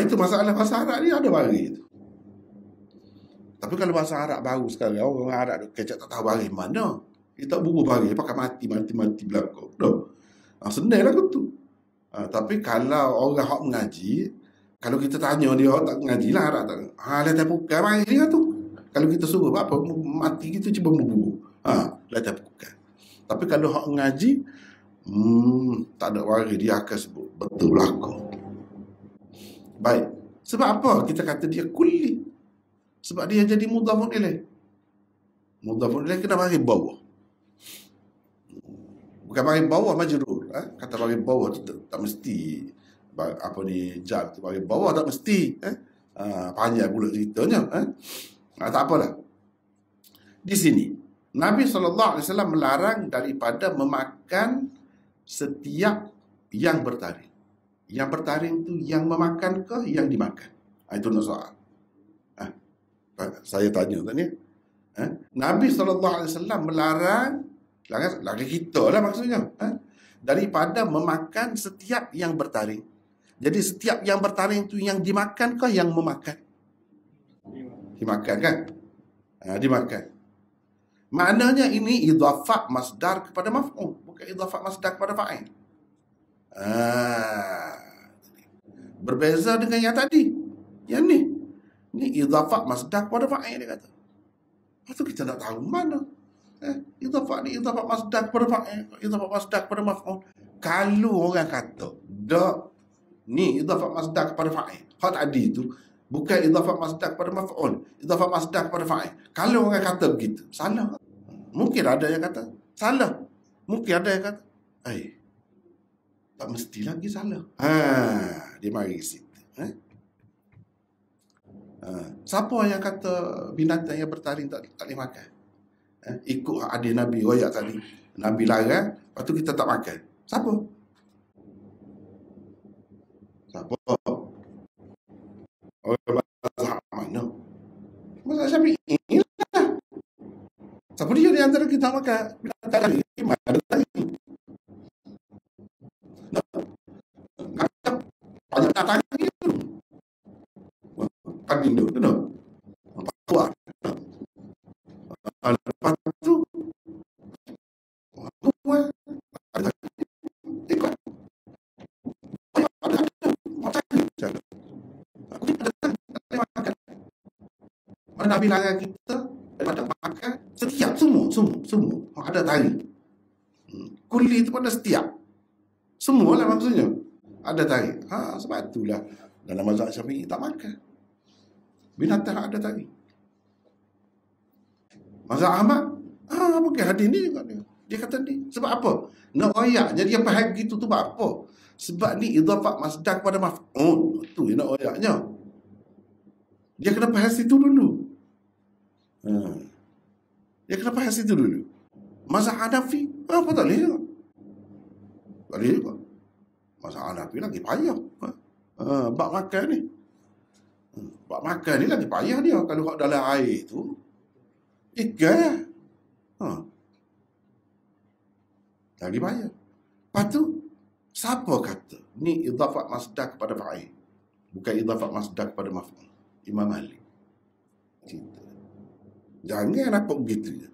Itu masalah bahasa Arab ni ada bari tu. Tapi kalau bahasa Arab baru sekarang, orang Arab kecak tak tahu bari mana. Dia tak bubuh bari, dia pakai mati belakang. Senang lah tu. Tapi kalau orang hak mengaji, kalau kita tanya dia tak mengaji lah Arab tak. Letak bukan bari dia tu. Kalau kita suruh apa mati gitu cuba bubuh. Letak bukan. Tapi kalau hak mengaji, tak ada bari dia akan sebut betul belakang. Baik. Sebab apa kita kata dia kulli? Sebab dia jadi mudhafun ilaih. Mudhafun ilaih kena bagi bawah. Bukan bagi bawah majrur. Kata bagi bawah tu tak mesti. Apa ni, jar tu bagi bawah tak mesti. Panjang pula ceritanya. Tak apalah. Di sini Nabi SAW melarang daripada memakan setiap yang bertaring. Yang bertaring tu yang memakan ke yang dimakan? Itu nak soal. Saya tanya tadi. Nabi SAW melarang, larang kita lah maksudnya, daripada memakan setiap yang bertaring. Jadi setiap yang bertaring tu yang dimakan ke yang memakan? Dimakan kan? Dimakan. Maknanya ini idhafah masdar kepada maf'ul, bukan idhafah masdar kepada fa'il. Berbeza dengan yang tadi. Yang ni. Ni idhafah masdar kepada fa'il dia kata. Lepas tu kita nak tahu mana. Idhafah ni idhafah masdar kepada fa'il, idhafah masdar kepada maf'ul. Kalau orang kata, dak, ni idhafah masdar kepada fa'il. Hak tadi tu bukan idhafah masdar kepada maf'ul, idhafah masdar kepada fa'il. Kalau orang kata begitu, salah. Mungkin ada yang kata salah. Mungkin ada yang kata tak mesti lagi salah. Dia mari situ. Siapa yang kata binatang yang bertaring tak boleh makan? Ikut hadis Nabi royak tadi. Nabi larang, lepas tu kita tak makan. Siapa? Orang mazhab mana? Mazhab Syafi'i lah. Siapa dia di antara kita makan binatang tadi? Mana tadi? Banyak binatang itu. Kambing tu, tu. Kuat. Lepas tu, ada ikut. Mana Nabi larang kita daripada makan setiap semua ada tari. Kuli itu pada setiap. Semua lah maksudnya. Ada tari. Sebab itulah dalam mazhab Syafi'i tak makan binatang ada tari. Mazhab Ahmad, bukan hadis ni juga dia kata ni. Sebab apa? Nak royak. Jadi apa hal gitu tu sebab apa? Sebab ni idhafah masdar kepada maf'ul. Tu yang nak royaknya. Dia kena faham situ dulu. Dia kena faham situ dulu. Mazhab Hanafi, apa tak boleh juga. Tak boleh juga. Mazhab Hanafi lagi payah. Bab makan ni. Bab makan ni lagi payah dia. Kalau dalam air tu, ikan. Lagi payah. Lepas tu, siapa kata ni idhafah masdar kepada fa'il, bukan idhafah masdar kepada maf'ul? Imam Malik. Jangan nampak begitu je.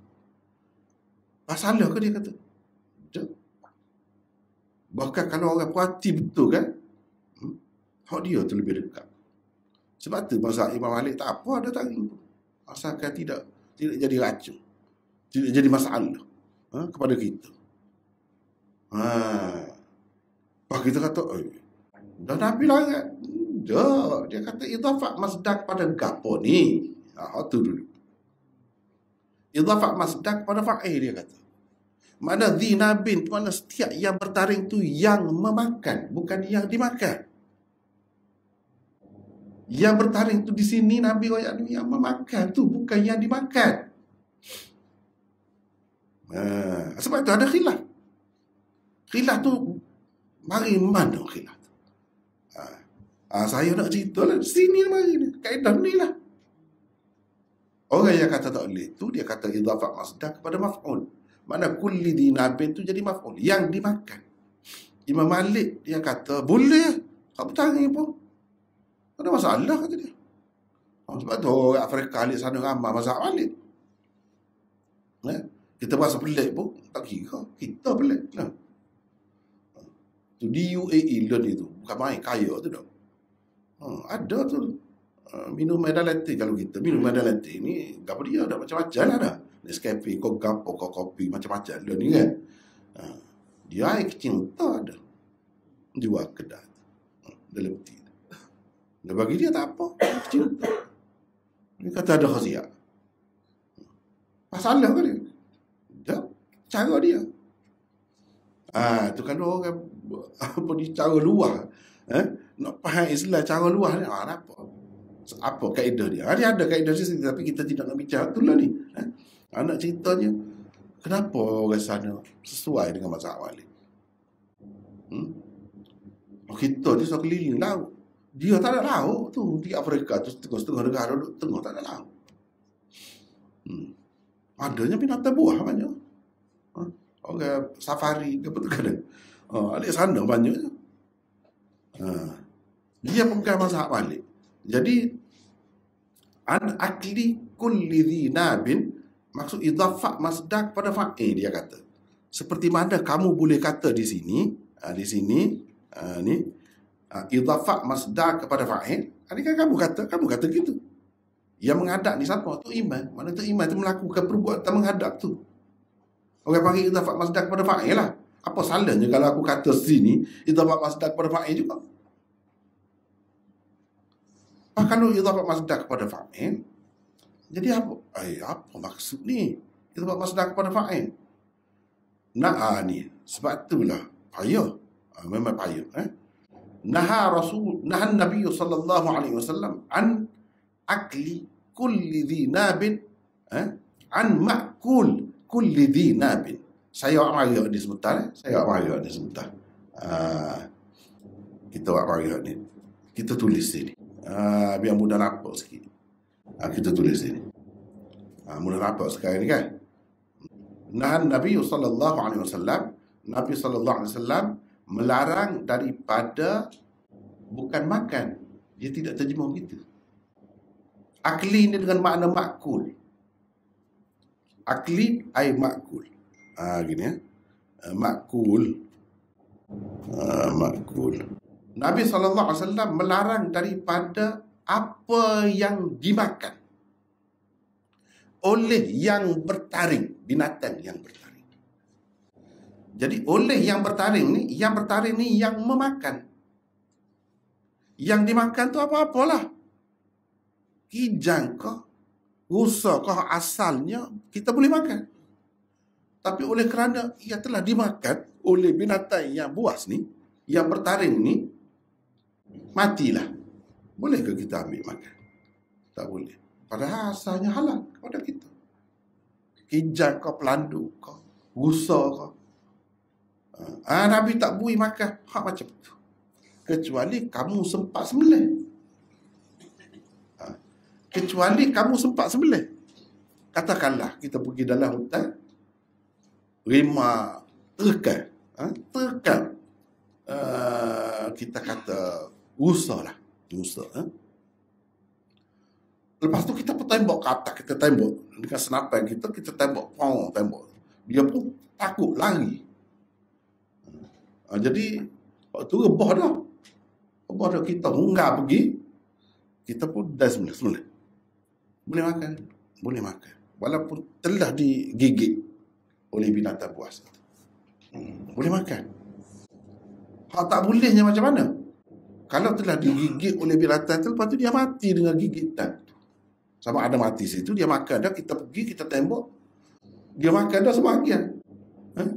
Salah ke dia kata? Bahkan kalau orang perhati betul kan, hak dia tu lebih dekat. Sebab tu mazhab Imam Malik tak apa ada taring tu. Asalkan tidak jadi racun, tidak jadi masalah kepada kita. Pak kita kata, dah Nabi larang. Dia kata idhafah masdar pada gapo ni. Tu dulu. Idhafah masdar pada fa'il dia kata. Mana dhinabin, mana setiap yang bertaring tu yang memakan, bukan yang dimakan. Yang bertaring tu di sini Nabi royak ni yang memakan tu, bukan yang dimakan. Sebab tu ada khilaf. Khilaf tu mari mana khilaf tu? Saya nak cerita lah. Sini mari ni. Kaedah ni lah. Orang yang kata tak boleh tu, dia kata idhafah masdar kepada maf'ul. Mana kulli dinabin tu jadi maf'ul. Yang dimakan. Imam Malik dia kata boleh. Tak bertaring pun. Tak ada masalah kata dia. Sebab tu orang Afrika alik sana ramai mazhab Malik. Kita rasa pelik pun tak kira. Kita pelik lah. Tu di UAE learn itu. Bukan main kaya tu dah. Ada tu. Minum medalati kalau kita. Minum medalati ni apa dia ada macam-macam lah dah. Nescafe, kopi, kopi macam-macam learn ni kan. Dia air kecil tak ada. Jual kedai. Dalam peti. Dia bagi dia tak apa. Kecil tak. Dia kata ada khasiat. Masalah ke dia? Dia cara dia. Itu kalau orang apa ni cara luar, nak faham Islam cara luar ni, apa? Apa kaedah dia? Dia ada kaedah dia, tapi kita tidak nak bicara itulah ni. Nak ceritanya, kenapa orang sana sesuai dengan mazhab Malik? Kita ni sudah keliling laut. Dia tak ada laut tu. Di Afrika tu setengah-setengah negara duduk tengah tak ada laut. Adanya binatang buah banyak. Orang safari ke betul kan? Alik sana banyaknya. Dia pegang mazhab Malik. Jadi an akli kulli dhi nabin, maksud idhafah masdar kepada fa'il, dia kata. Seperti mana kamu boleh kata di sini, ni idhafah masdar kepada fa'il. Ini kan kamu kata gitu. Yang menghadap ni siapa? Tu iman. Mana tu iman tu melakukan perbuatan menghadap tu. Orang panggil idhafah masdar kepada fa'il lah. Apa salahnya kalau aku kata sini idhafah masdar kepada fa'il juga? Kalau idhafah masdar kepada fa'il, jadi apa? Apa maksud ni? Idhafah masdar kepada fa'il. Ni. Sebab itulah payah. Memang payah. Nahan Nabi sallallahu alaihi wasallam an akli kulli dhi nabin, an ma'kul kulli dhi nabin. Saya awak mari ni sebentar. Kita awak mari ni. Kita tulis sini. Biar mudah nampak sikit. Kita tulis sini. Mudah nampak sekarang ni kan. Nahan Nabi sallallahu alaihi wasallam, Nabi sallallahu alaihi wasallam melarang daripada bukan makan. Dia tidak terjemah begitu. Akli ini dengan makna makul. Akli ay makul. Gini ya. Makul. Makul. Nabi SAW melarang daripada apa yang dimakan oleh yang bertaring, binatang yang bertaring. Jadi oleh yang bertaring ni yang memakan. Yang dimakan tu apa-apalah. Kijang kah, rusa kah, asalnya kita boleh makan. Tapi oleh kerana ia telah dimakan oleh binatang yang buas ni, yang bertaring ni, matilah. Bolehkah kita ambil makan? Tak boleh. Padahal asalnya halal kepada kita. Kijang kah, pelandu kah, rusa kah. Nabi tak boleh makan hak macam tu. Kecuali kamu sempat sembelih. Katakanlah kita pergi dalam hutan, rima terkam, kita kata rusa lah. Lepas tu kita pun tembak ke atas, kita tembak dengan senapan kita tembak. Dia pun takut lari. Jadi waktu rebah dah kita hunggar pergi, kita pun dah semula. Boleh makan. Walaupun telah digigit oleh binatang buas. Boleh makan. Hak tak bolehnya macam mana? Kalau telah digigit oleh binatang tu, lepas tu dia mati dengan gigitan. Sama ada mati situ, dia makan dah, kita pergi, kita tembak. Dia makan dah sebahagian.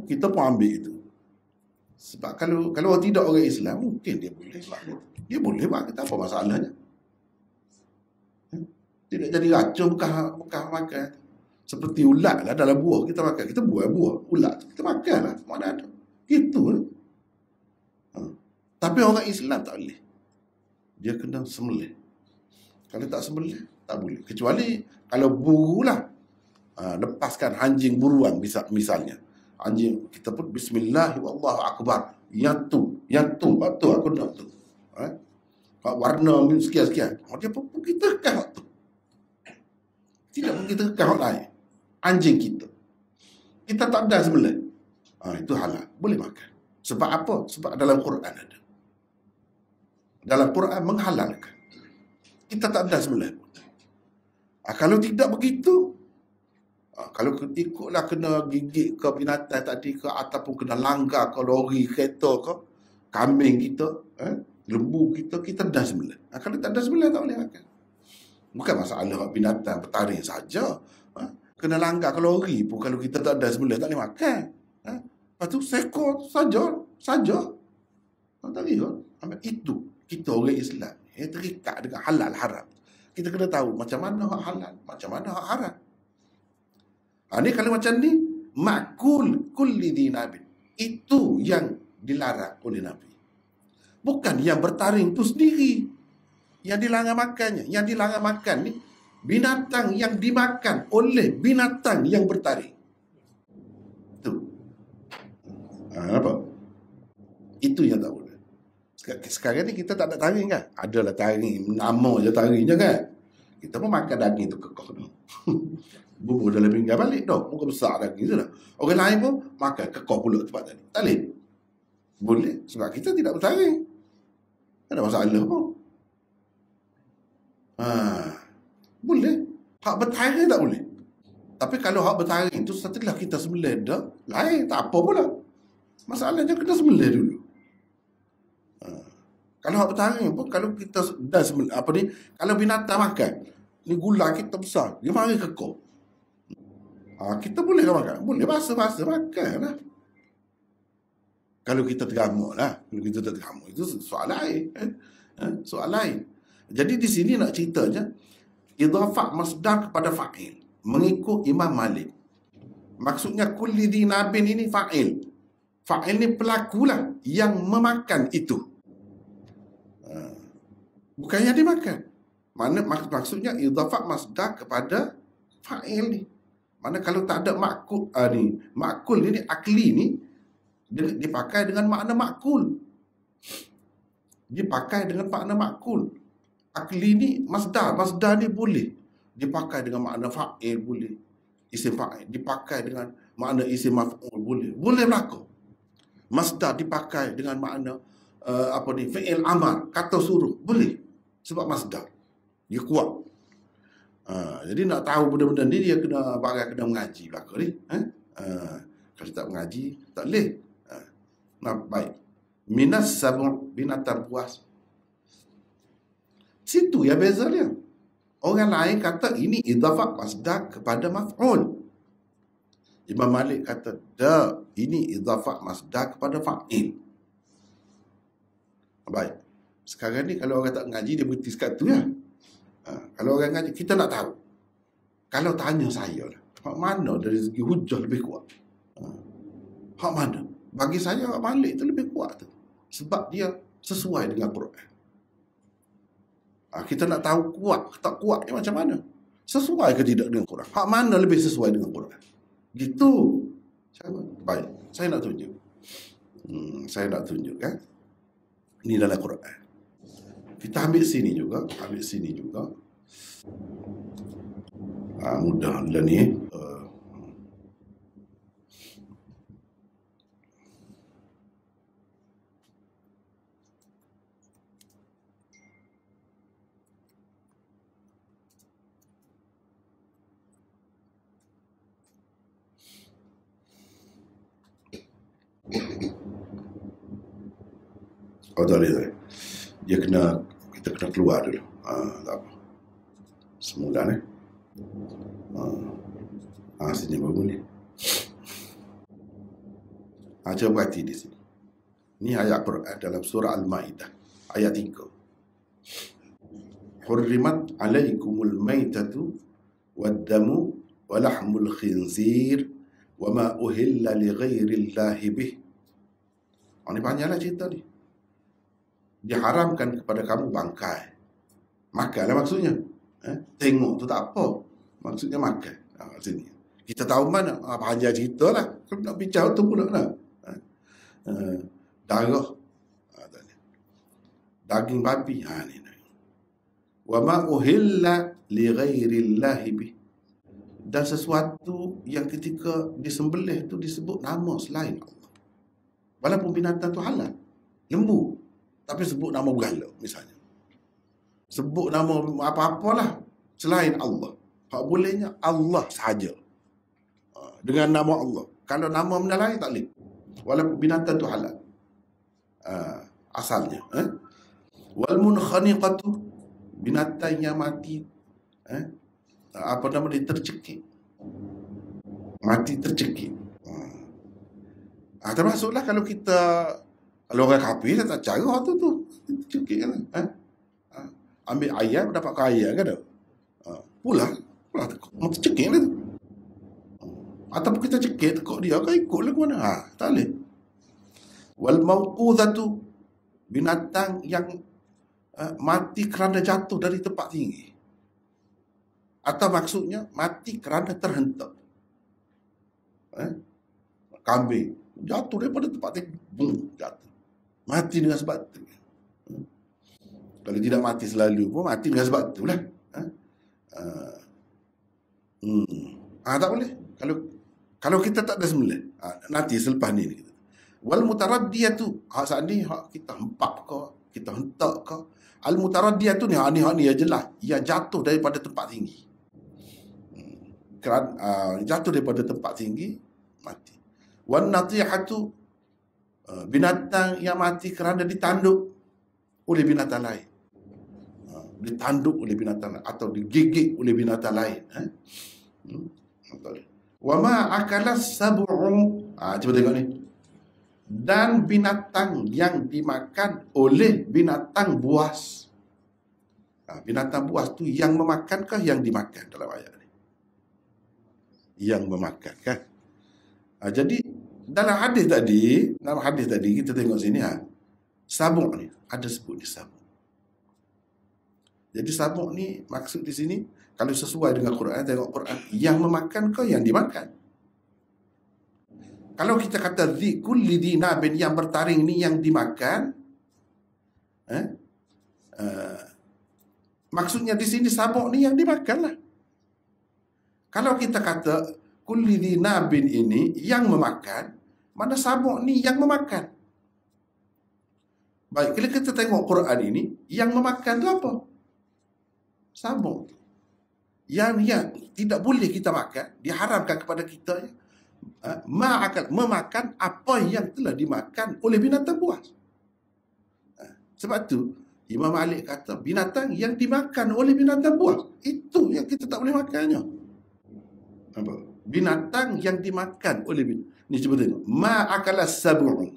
Kita pun ambil itu. Sebab kalau tidak orang Islam, mungkin dia boleh buat. Dia boleh buat, kita apa masalahnya? Tidak jadi racun bekas makan. Seperti ulat lah dalam buah kita makan. Kita buah ulat, kita makan lah. Mana ada. Gitu lah. Tapi orang Islam tak boleh. Dia kena sembelih. Kalau tak sembelih, tak boleh. Kecuali kalau buru lah. Lepaskan anjing buruan misalnya. Anjing, kita pun bismillah wallahu akbar. Yang tu aku nak tu. Warna sekian-sekian. Dia pun kita kah tu. Tidak pun kita kah lain. Anjing kita. Kita tak ada sembelih. Itu halal. Boleh makan. Sebab apa? Sebab dalam Quran ada. Dalam Quran menghalalkan. Kita tak ada sembelih. Kalau tidak begitu, kalau ikutlah kena gigit ke binatang tadi ke, ataupun kena langgar ke lori, kereta ke, kambing kita, lembu kita dah sembelih. Kalau tak ada sembelih, tak boleh makan. Bukan masalah binatang bertaring saja. Kena langgar ke lori pun, kalau kita tak ada sembelih, tak boleh makan. Lepas tu seekor saja. Tak lihat. Itu kita orang Islam terikat dengan halal haram. Kita kena tahu macam mana hak halal, macam mana hak haram. Ni kalau macam ni, makul kulli dinabin. Itu yang dilarang oleh Nabi. Bukan yang bertaring itu sendiri. Yang dilarang makannya. Yang dilarang makan ni binatang yang dimakan oleh binatang yang bertaring. Itu. Apa? Itu yang tak boleh. Sekarang ni kita tak ada taring kan? Adalah taring. Nama je taringnya kan? Kita pun makan daging tu kekoh tu. Bubur dalam pinggan balik dah. Muka besar daging tu dah. Orang lain pun makan kekoh pula tempat tadi. Tak boleh. Boleh. Sebab kita tidak bertaring. Tak ada masalah pun. Boleh. Hak bertaring tak boleh. Tapi kalau hak bertaring tu setelah kita sembelih dah, lain tak apa pula. Masalahnya kena sembelih dulu. Kalau hak bertaring pun, kalau kita dah sembelih, kalau binatang makan, ni gula kita besar, dia mari kekok. Kita boleh makan? Boleh, bahasa-bahasa makan lah. Kalau kita tergamuk lah. Kalau kita tak tergamuk, itu soal lain. Soal lain. Jadi di sini nak ceritanya, idhafah masdar kepada fa'il. Mengikut Imam Malik. Maksudnya kulli dinabin ini fa'il. Fa'il ni pelakulah yang memakan itu. Bukan yang dimakan. Maksudnya idhafah masdar kepada fa'il ni. Mana kalau tak ada makul ni, makul ni akli ni dipakai dengan makna makul. Dipakai dengan makna makul. Akli ni masdar ni boleh dipakai dengan makna fa'il, boleh isim fa'il dipakai dengan makna isim maf'ul, boleh berlaku. Masdar dipakai dengan makna fi'il amar, kata suruh, boleh sebab masdar dia kuat. Jadi nak tahu benda-benda ni dia kena mengaji belaka ni. Kalau tak mengaji tak boleh. Baik. Minas sabu' binatang buas. Situ ya beza dia. Orang lain kata ini idhafah masdar kepada maf'ul. Imam Malik kata ini idhafah masdar kepada fa'il. Baik. Sekarang ni kalau orang tak mengaji dia berhenti sekat tu ya. Kalau orang ngaji, kita nak tahu. Kalau tanya saya lah, hak mana dari segi hujah lebih kuat? Hak mana? Bagi saya hak Malik tu lebih kuat tu. Sebab dia sesuai dengan Quran. Kita nak tahu kuat tak kuat ni macam mana? Sesuai ke tidak dengan Quran? Hak mana lebih sesuai dengan Quran? Gitu. Baik, saya nak tunjuk. Saya nak tunjuk kan. Ini dalam Quran. Kita ambil sini juga. Mudah lah ni. Tak boleh. Kita kena keluar dulu. Tak apa. Semula ni. Sini baru boleh. Coba perhati di sini. Ini ayat Quran dalam surah Al-Ma'idah. Ayat 3. Hurrimat alaikumul maitatu waddamu walahmul khinzir wama uhilla li ghairillahi bih. Ini panjanglah cerita ni. Diharamkan kepada kamu bangkai. Makanlah maksudnya. Tengok tu tak apa. Maksudnya makan. Sini. Kita tahu mana. Panjang cerita lah. Kalau nak bincang tu pula lah. Darah. Daging babi. Ni. Wa ma uhilla li ghairillahi bih. Dan sesuatu yang ketika disembelih tu disebut nama selain Allah. Walaupun binatang tu halal. Lembu. Tapi sebut nama berhala misalnya. Sebut nama apa-apalah selain Allah. Hak bolehnya Allah sahaja. Dengan nama Allah. Kalau nama benda lain tak boleh. Walaupun binatang tu halal. Asalnya. Wal munkhaniqatu, binatang yang mati. Apa nama dia, tercekik. Mati tercekik. Termasuklah kalau orang kafir tak cara tu cekik kan. Ambil ayam dapat kaya kan dah. Pula cekik lah tu. Ataupun kita cekik tekuk dia kan ikutlah ke mana. Tak boleh. Wal mauqudhatu, binatang yang mati kerana jatuh dari tempat tinggi. Atau maksudnya mati kerana terhentak. Kambing jatuh daripada tempat tinggi, jatuh. Mati dengan sebab tu. Kalau tidak mati selalu pun mati dengan sebab tu lah. Tak boleh. Kalau kita tak ada sembelih, nanti selepas ni. Wal mutaraddiyatu, saat ni kita hempak ke, kita hentak ke. Al mutaraddiyatu ni ya jelas, ia jatuh daripada tempat tinggi. Jatuh daripada tempat tinggi, mati. Wan natihatu, binatang yang mati kerana ditanduk oleh binatang lain. Ditanduk oleh binatang lain atau digigit oleh binatang lain. Wa ma akalas sab'u, cuba tengok ni. Dan binatang yang dimakan oleh binatang buas. Binatang buas tu yang memakankah yang dimakan dalam ayat ni? Yang memakan kan? Jadi dalam hadis tadi kita tengok sini sabuk ni ada sebut di sabuk. Jadi sabuk ni maksud di sini kalau sesuai dengan Quran, tengok Quran, yang memakan ke yang dimakan. Kalau kita kata kulli dinabin, yang bertaring ni yang dimakan, maksudnya di sini sabuk ni yang dimakan lah. Kalau kita kata kulli dinabin ini yang memakan, mana sabuk ni yang memakan. Baik, kalau kita tengok Quran ini, yang memakan tu apa? Sabuk. Yang tidak boleh kita makan, diharamkan kepada kita memakan apa yang telah dimakan oleh binatang buas. Sebab tu Imam Malik kata binatang yang dimakan oleh binatang buas, itu yang kita tak boleh makannya. Apa? Binatang yang dimakan oleh ni, cuba tengok. Ma'akalas sab'u,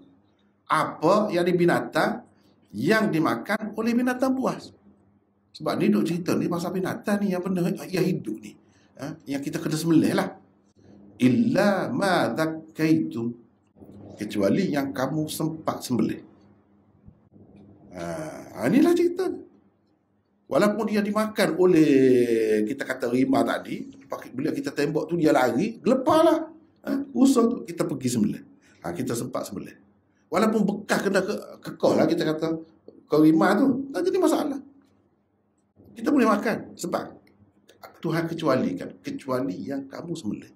apa yang binatang yang dimakan oleh binatang buas. Sebab ni duk cerita ni pasal binatang ni yang benda yang hidup ni, yang kita kena sembelih lah. Illa ma dhakkaitum, kecuali yang kamu sempat sembelih. Inilah cerita. Walaupun dia dimakan oleh, kita kata rimau tadi, bila kita tembak tu dia lari, gelepar lah. Usul tu kita pergi sembelih. Kita sempat sembelih. Walaupun bekas kena kekal lah, kita kata ke rimau tu, tak jadi masalah. Kita boleh makan. Sebab Tuhan kecuali yang kamu sembelih.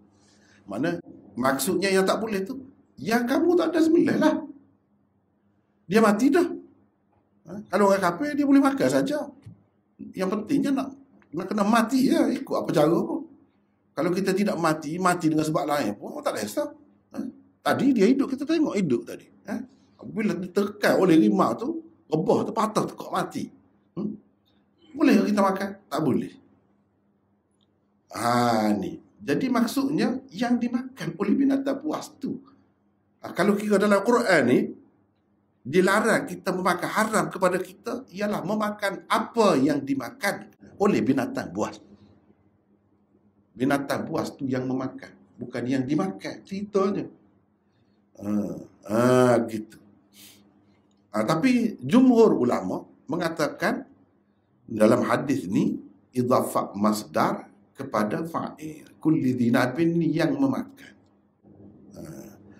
Mana maksudnya yang tak boleh tu, yang kamu tak ada sembelih lah. Dia mati dah. Kalau orang kafir dia boleh makan saja. Yang pentingnya nak kena mati ya, ikut apa cara pun. Kalau kita tidak mati dengan sebab lain pun tak kisah. Tadi dia hidup, kita tengok hidup tadi. Bila diterkam oleh rimau tu, rebah tu patah tu kok mati. Boleh kita makan? Tak boleh. Ni. Jadi maksudnya yang dimakan oleh binatang buas tu. Kalau kira dalam Quran ni, dilarang kita memakan, haram kepada kita ialah memakan apa yang dimakan oleh binatang buas. Binatang buas tu yang memakan, bukan yang dimakan. Ceritanya. Gitu. Tapi jumhur ulama mengatakan dalam hadis ni idhafah masdar kepada fa'il. Kulli dinabin yang memakan.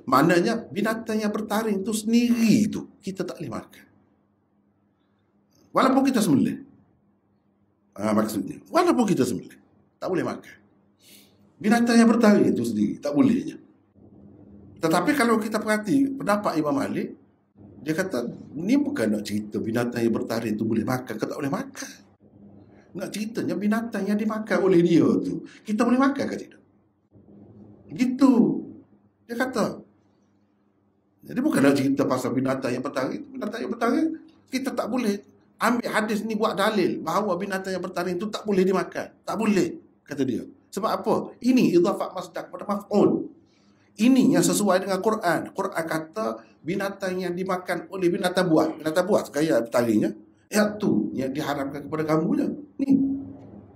Maknanya binatang yang bertaring tu sendiri tu kita tak boleh makan. Walaupun kita sembelih. Maksudnya, walaupun kita sembelih, tak boleh makan. Binatang yang bertaring itu sendiri tak bolehnya. Tetapi kalau kita perhati pendapat Imam Malik, dia kata ni bukan nak cerita binatang yang bertaring tu boleh makan ke tak boleh makan. Nak ceritanya binatang yang dimakan oleh dia tu, kita boleh makan ke tidak? Gitu. Dia kata. Jadi bukan nak cerita pasal binatang yang bertaring. Binatang yang bertaring, kita tak boleh ambil hadis ni buat dalil bahawa binatang yang bertaring tu tak boleh dimakan. Tak boleh, kata dia. Sebab apa? Ini idhafah masdar kepada maf'ul. Ini yang sesuai dengan Quran. Quran kata binatang yang dimakan oleh binatang buas kayak talinya, itu yang diharamkan kepada kamu je. Ni.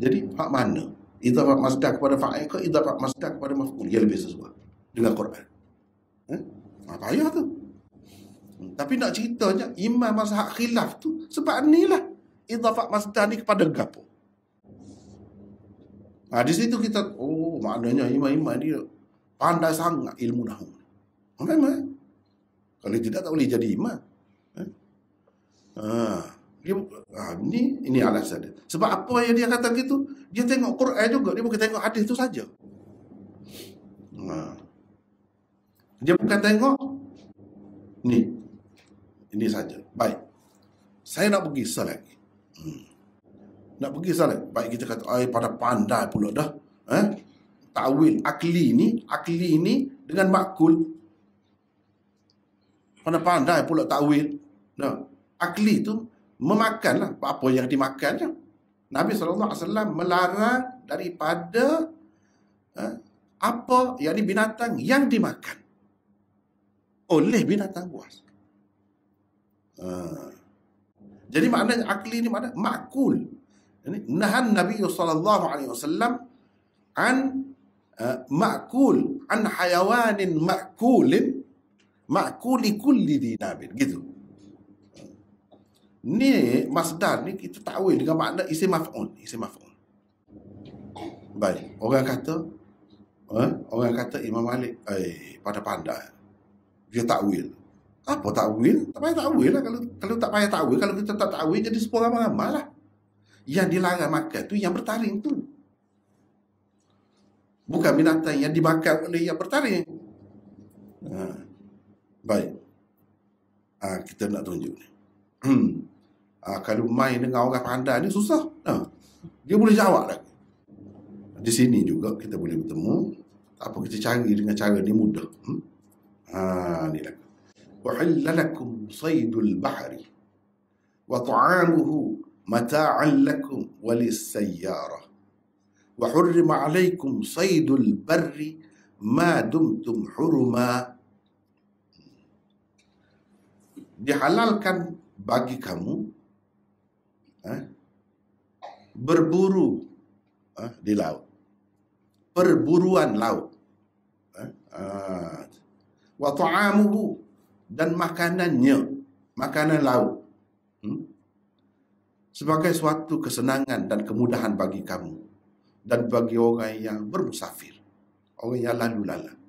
Jadi hak mana? Idafah masdar kepada fa'il ke idafah masdar kepada maf'ul? Yang lebih sesuai dengan Quran. Apa payah tu? Tapi nak ceritanya imam mazhab khilaf tu sebab inilah idafah masdar ni kepada gapo. Di situ kita, maknanya imam-imam dia pandai sangat ilmu nahwu. Memang. Kalau tidak tak boleh jadi imam. Ini alasan dia. Sebab apa yang dia kata gitu? Dia tengok Quran juga, dia bukan tengok hadis itu saja. Dia bukan tengok ni. Ini saja. Baik. Saya nak pergi lagi. Nak pergi lagi. Baik, kita kata, pada pandai pula dah. Ta'wil akli ni dengan makul. Pada pandai pula ta'wil. Akli tu memakanlah apa yang dimakan je. Nabi SAW melarang daripada apa yang binatang yang dimakan oleh binatang buas. Jadi maknanya akli ni makna makul. Nahan Nabi SAW an makul, an hayawanin makuli kulli dinabin. Gitu. Ni masdar ni kita takwil dengan makna isim maf'ul. Baik, orang kata Imam Malik pada pandai. Dia takwil. Apa takwil? Tak payah takwil lah. Kalau tak payah takwil, kalau kita tak takwil jadi sebuah ramal lah. Yang dilarang makan tu yang bertaring tu. Bukan binatang yang dimakan oleh yang bertaring. Baik. Kita nak tunjuk ni. Kalau main dengan orang pandai ni susah. Dia boleh jawab lagi. Di sini juga kita boleh bertemu. Apa kita cari dengan cara ni mudah. Ni lah. وَحِلَّ لَكُمْ صَيْدُ الْبَحْرِ وَطَعَامُهُ مَتَاعًا لَكُمْ وَلِلسَّيَّارَةِ وَحُرِّمَ عَلَيْكُمْ صَيْدُ الْبَرِّ مَا دُمْتُمْ حُرُمًا. Dihalalkan bagi kamu berburu di laut. Perburuan laut. Wa ta'amuhu, dan makanannya, makanan laut. Sebagai suatu kesenangan dan kemudahan bagi kamu dan bagi orang yang bermusafir, orang yang lalu lalang.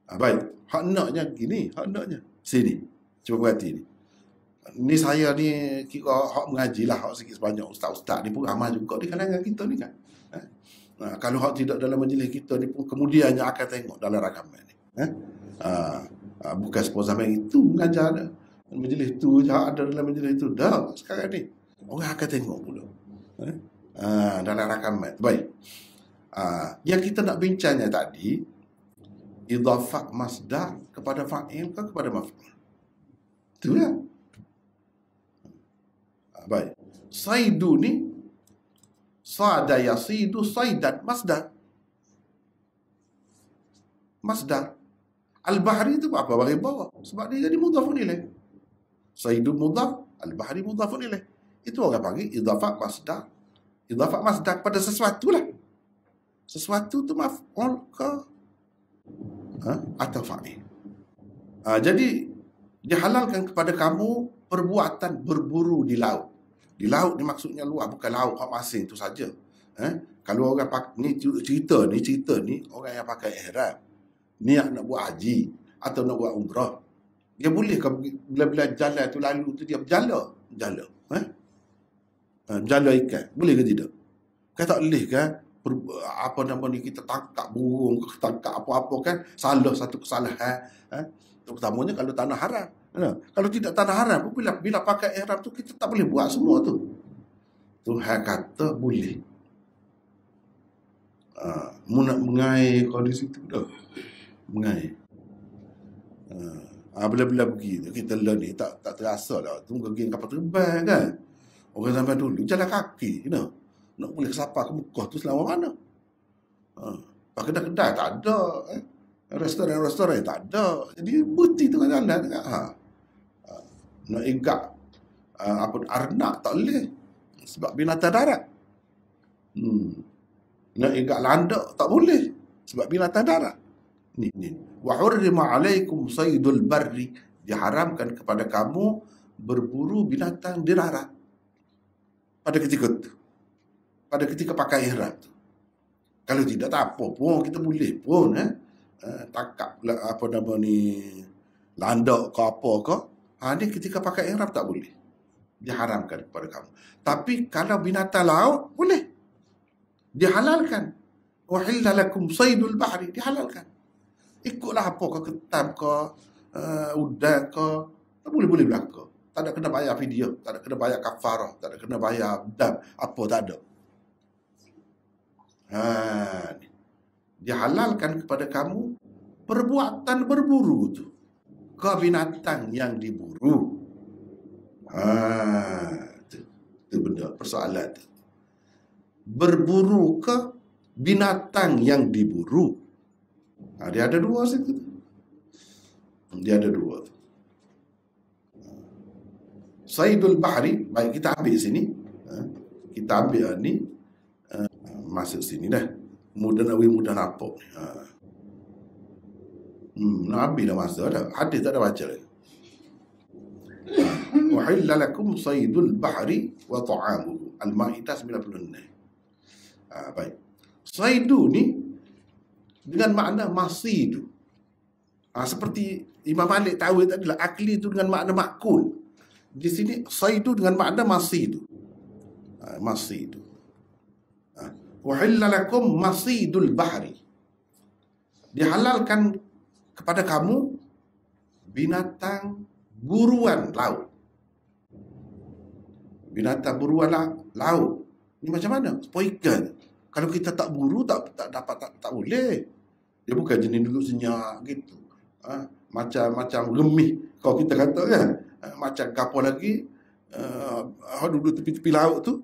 Baik, hak naknya gini, hak naknya sini. Cuba perhati ni. Ni saya ni kira hak mengaji lah, hak sikit sebanyak ustaz-ustaz ni pun ramai juga di kalangan kita ni kan. Kalau hak tidak dalam majlis kita ni pun kemudiannya akan tengok dalam rakaman ni. Bukan sepuluh zaman itu mengajar dah. Majlis tu je ada dalam majlis itu dah. Sekarang ni orang akan tengok pula dalam rakaman. Baik. Yang kita nak bincangnya tadi, idafah masdar kepada fa'il ke kepada maf'ul. Itu ya. Baik. Saidu ni, sada yasidu saidan, masdar. Al-bahri itu apa? Bagi bawah. Sebab dia jadi mudhafun ilaih. Saidu mudhaf, al-bahri mudhafun ilaih. Itu orang panggil idafah masdar. Idafah masdar pada sesuatu lah. Sesuatu tu maf'ul ke atau fa'il. Jadi dihalalkan kepada kamu perbuatan berburu di laut. Di laut ni maksudnya luar, bukan laut masing itu saja. Kalau orang ni cerita ni orang yang pakai ihram, niat nak buat haji atau nak buat umrah, dia boleh ke bila jalan tu lalu tu dia berjala jala ikan, boleh ke tidak? Kan tak boleh kan? Apa nama ni, kita tangkap burung, tangkap apa-apa kan, salah satu kesalahan. Terutamanya kalau tanah haram. Kalau tidak tanah haram, bila pakai ihram tu kita tak boleh buat semua tu. Tuhan kata boleh. Nak mengair kau di situ dah. Mengair. Bila-bila pergi kita ni tak terasa dah. Tunggu geng kapal terbang kan. Orang zaman dulu jalan kaki, nak boleh sapa ke Mekah tu selama mana? Kedai-kedai tak ada. Restoran-restoran tak ada. Jadi putih tengah jalan. Nak igak arnak tak boleh. Sebab binatang darat. Nak igak landak tak boleh. Sebab binatang darat. Ni. Wa hurrima alaikum saydul barri. Diharamkan kepada kamu berburu binatang di darat. Pada ketika itu. Pada ketika pakai ihram tu. Kalau tidak tak apa pun kita boleh pun tangkap apa nama ni landak ke apa ke. Ni ketika pakai ihram tak boleh. Diharamkan kepada kamu. Tapi kalau binatang laut boleh. Dihalalkan. Wahilla lakum saydul bahri. Dihalalkan. Ikutlah apa ke ketam ke udang ke. Boleh berlaku. Tak ada kena bayar fidyah, tak ada kena bayar kafarah, tak ada kena bayar dam, apa tak ada. Dihalalkan kepada kamu perbuatan berburu tu ke binatang yang diburu. Itu benda persoalan tu. Berburu ke binatang yang diburu. Dia ada dua situ. Dia ada dua tu. Saydul bahri, baik kita ambil sini. Kita ambil ni masuk sini dah. Mudah nampak. Nak ambil dah masa dah. Hadis tak ada baca lagi. Wa hilla lakum saydul bahri wa ta'amuhu. Al-Maidah 96. Baik. Saydu ni dengan makna masidu. Seperti Imam Malik tahu tadi lah, akli itu dengan makna makul. Di sini saydu dengan makna masidu. Masidu. Wahilla lakum masidul bahri. Dihalalkan kepada kamu binatang buruan laut. Binatang buruan laut. Ini macam mana? Ikan. Kalau kita tak buru tak dapat tak boleh. Dia bukan jenis duduk senyap gitu. Macam remih kalau kita kata kan. Macam kapal lagi duduk tepi-tepi laut tu.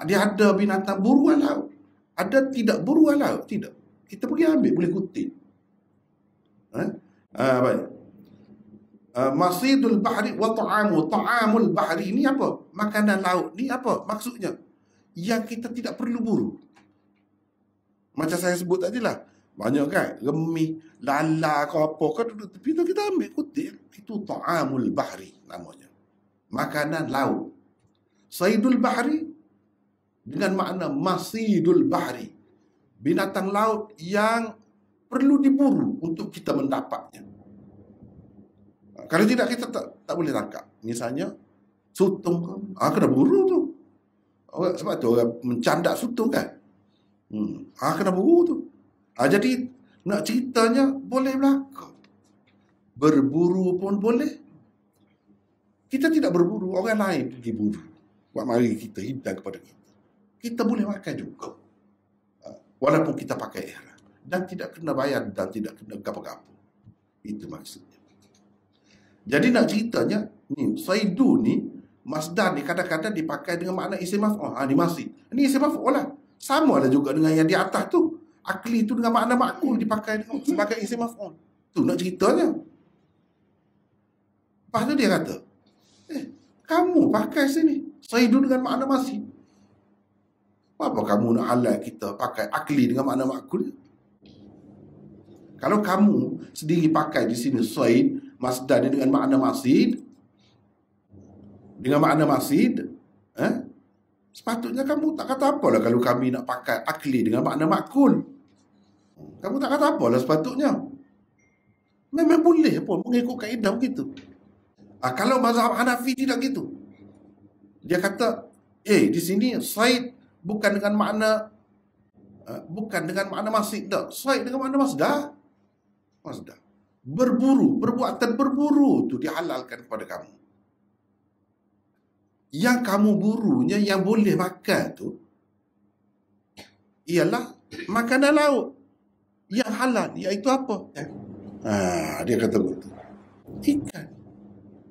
Dia ada binatang buruan laut. Ada tidak buruan laut? Tidak. Kita pergi ambil, boleh kutip. Baik. Masidul bahri wa ta'amu. Ta'amul bahri ni apa? Makanan laut ni apa? Maksudnya yang kita tidak perlu buru. Macam saya sebut tadi lah. Banyak kan? Remih, lala ke apa ke duduk tepi tu kita ambil kutip. Itu ta'amul bahri namanya. Makanan laut. Saydul bahri dengan makna masidul bahri. Binatang laut yang perlu diburu untuk kita mendapatnya. Kalau tidak kita tak boleh tangkap. Misalnya sutung ke. Kena buru tu. Sebab tu orang mencandak sutung kan. Kena buru tu. Jadi nak ceritanya boleh berlaku. Berburu pun boleh. Kita tidak berburu, orang lain pergi buru. Buat mari kita hidang kepada kita. Kita boleh makan juga. Walaupun kita pakai ihram. Dan tidak kena bayar dan tidak kena gapo-gapo. Itu maksudnya. Jadi nak ceritanya, ni saydu ni, masdar ni kadang-kadang dipakai dengan makna isim maf'ul. Ni masih. Ini isim maf'ul lah. Sama lah juga dengan yang di atas tu. Akli tu dengan makna makul dipakai sebagai isim maf'ul. Tu nak ceritanya. Lepas tu dia kata, kamu pakai sini saydu dengan makna masih. Apa kamu nak halal kita pakai akli dengan makna makul? Kalau kamu sendiri pakai di sini sayd, masdar dengan makna masid, dengan makna masid, sepatutnya kamu tak kata apalah kalau kami nak pakai akli dengan makna makul. Kamu tak kata apalah sepatutnya. Memang boleh pun mengikut kaedah begitu. Kalau mazhab Hanafi tidak gitu. Dia kata, di sini sayd bukan dengan makna masid dah. Sayd dengan makna masdar. Berburu, perbuatan berburu tu dihalalkan kepada kamu. Yang kamu burunya yang boleh makan tu ialah makanan laut yang halal, iaitu apa? Dia kata begitu. Ikan.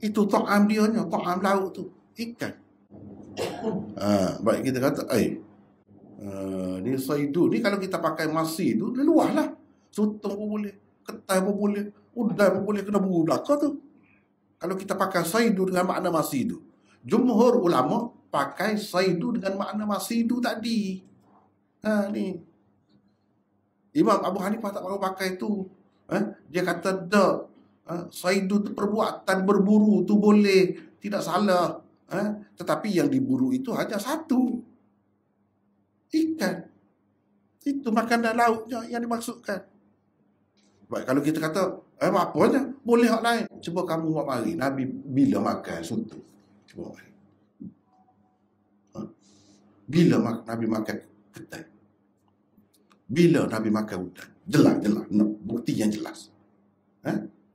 Itu ta'am dia nya, ta'am laut tu, ikan. Baik kita kata, Ni saidu ni kalau kita pakai masi tu dia luas lah. Sutong pun boleh, ketai pun boleh, udai pun boleh, kena buru belakang tu. Kalau kita pakai saidu dengan makna masi tu. Jumhur ulama pakai saidu dengan makna masi tu tadi. Ni Imam Abu Hanifah tak mahu pakai tu. Dia kata dak. Saidu tu perbuatan berburu tu boleh, tidak salah. Tetapi yang diburu itu hanya satu, ikan. Itu makanan lautnya yang dimaksudkan. Baik, kalau kita kata apa-apanya boleh hak lain. Cuba kamu buat mari Nabi bila makan soto. Cuba mari. Bila Nabi makan ketai? Bila Nabi makan udang? Jelas. Bukti yang jelas.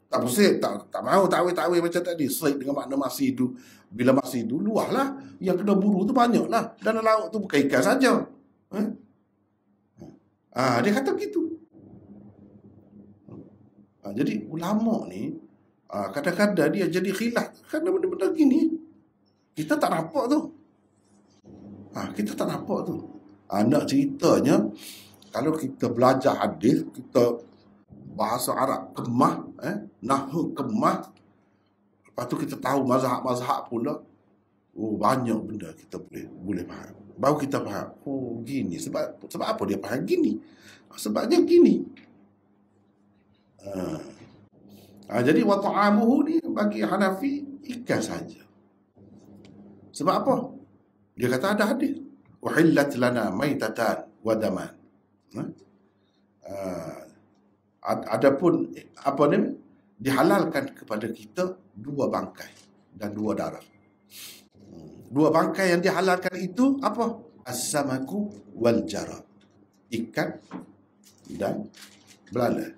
Tak pusing, tak mahu takwil-takwil macam tadi. Said dengan makna masi itu. Bila masi itu, luah lah. Yang kena buru tu banyak lah. Dalam laut tu bukan ikan saja. Dia kata begitu. Jadi ulama ni, kadang-kadang dia jadi khilaf. Kerana benda-benda gini. Kita tak nampak tu. Kita tak nampak tu. Nak ceritanya, kalau kita belajar hadis, kita bahasa Arab kemah, nahwu kemah, lepas tu kita tahu mazhab-mazhab pula, banyak benda kita boleh faham. Baru kita faham, gini, sebab apa dia faham gini? Sebabnya gini. Jadi wa ta'amuhu ni bagi Hanafi ikan saja. Sebab apa? Dia kata ada hadis, uhillat lana maitatan wa daman. Adapun apa ni, dihalalkan kepada kita 2 bangkai dan 2 darah. 2 bangkai yang dihalalkan itu apa? As-samaku wal jarad. Ikan dan belalang.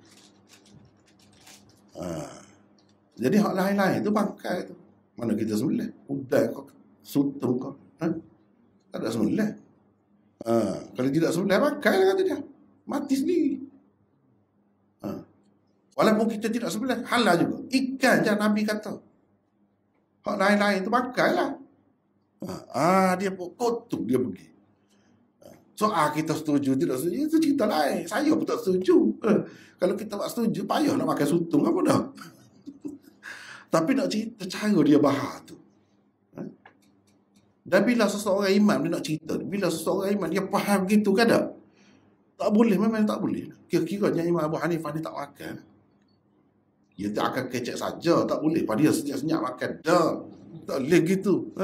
Jadi hak lain-lain tu bangkai tu. Mana kita sembelih? Udai kau, sutong kau. Tak ada sembelih. Kalau tidak sembelih, bangkai lah kata dia. Mati sendiri. Walaupun kita tidak sembelih, halal juga. Ikan je Nabi kata. Hak lain-lain tu bangkai lah. Dia kotuk dia pergi. Kita setuju, tidak setuju, itu cerita lain. Saya pun tak setuju. Kalau kita tak setuju, payah nak makan sutong apa dah. Tapi nak cerita cara dia bahar tu. Dan bila seseorang imam dia nak cerita, bila seseorang imam dia faham gitu kan tak? Tak boleh, memang tak boleh. Kira-kiranya Imam Abu Hanifah ni tak makan. Dia tak akan kecek saja, tak boleh. Pada dia senyap-senyap makan. Tak boleh gitu.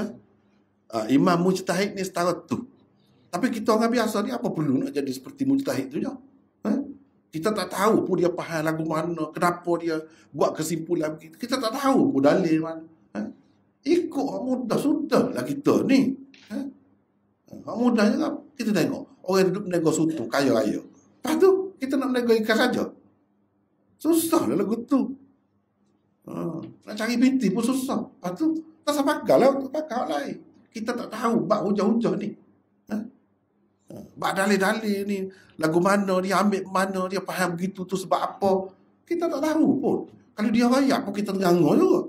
Imam mujtahid ni setara tu. Tapi kita orang biasa ni apa perlu nak jadi seperti mujtahid tu je? Kita tak tahu pun dia faham lagu mana, kenapa dia buat kesimpulan begitu. Kita tak tahu pun dalil mana. Ikut hak mudah sudahlah kita ni. Hak mudahnya kan kita tengok orang duduk menego soto kaya-kaya. Lepas tu kita nak menego ikan saja. Susah lah lagu tu. Nak cari binti pun susah. Lepas tu tak sampai lah untuk pakai hak lain. Kita tak tahu bab hujah-hujah ni. Bak dalil-dalil ni, lagu mana dia ambil mana, dia faham begitu tu sebab apa, kita tak tahu pun. Kalau dia rayak pun kita ternganga juga.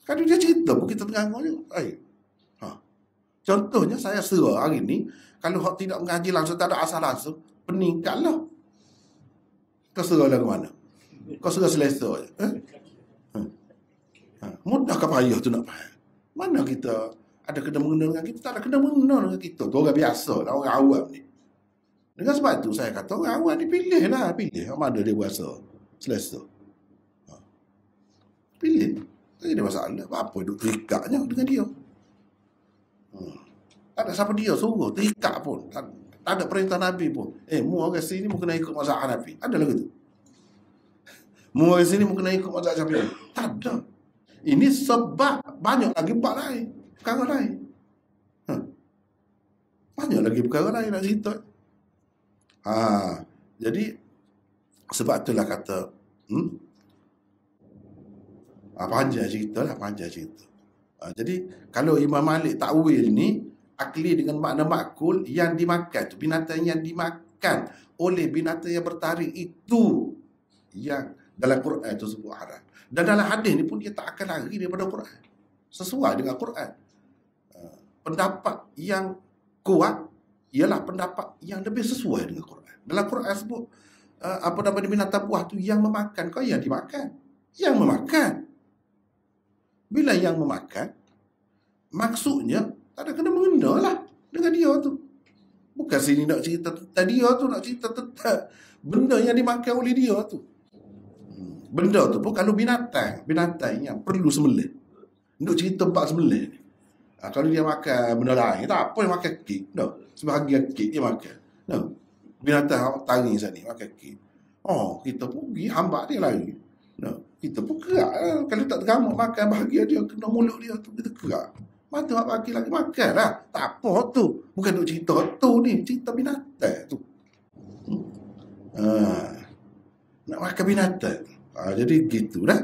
Kalau dia cerita pun kita ternganga juga. Contohnya saya serah hari ni, kalau hak tidak mengaji langsung, tak ada asal langsung, peningkatlah. Kau serah lagu mana? Kau serah selesa je. Mudahkah payah tu nak faham? Mana kita ada kena mengena dengan kita, tak ada kena mengena dengan kita. Tu orang biasa lah, orang awam ni. Dengan sebab tu saya kata orang awam ni pilih mana dia berasa selesa. Pilih. Tak ada masalah. Apa duk terikatnya dengan dia. Tak ada siapa dia suruh terikat pun. Tak ada perintah Nabi pun. Mu orang sini mu kena ikut mazhab Hanafi. Ada lagu tu. Mu orang sini mu kena ikut mazhab Syafi'i. Tak ada. Ini sebab banyak lagi bab lain. Perkara lain. Banyak lagi perkara lain nak cerita. Jadi sebab itulah kata panjang cerita lah, jadi kalau Imam Malik takwil ni akli dengan makna makul, yang dimakan tu binatang yang dimakan oleh binatang yang bertaring itu yang dalam Quran itu sebut haram. Dan dalam hadis ni pun dia tak akan lari daripada Quran. Sesuai dengan Quran. Pendapat yang kuat ialah pendapat yang lebih sesuai dengan Quran. Dalam Quran sebut apa nama binatang buah tu yang memakan, kau yang dimakan. Yang memakan. Bila yang memakan, maksudnya tak ada kena mengena lah dengan dia tu. Bukan sini nak cerita tentang dia tu, nak cerita tentang benda yang dimakan oleh dia tu. Benda tu pun kalau binatang yang perlu sembelih. Untuk cerita bab sembelih ni. Kalau dia makan benda lain, tak apa yang makan kek. No. Sebahagian kek dia makan. No. Binatang taring sana ni makan kek. Oh, kita pun pergi hamba dia lagi. No. Kita pun kerak. Kalau tak tergamuk makan bahagian dia, kena mulut dia tu, kita kerak. Mata mak bagi lagi makan lah. Tak apa tu. Bukan untuk cerita tu ni. Cerita binatang tu. Nak makan binatang. Jadi gitu dah.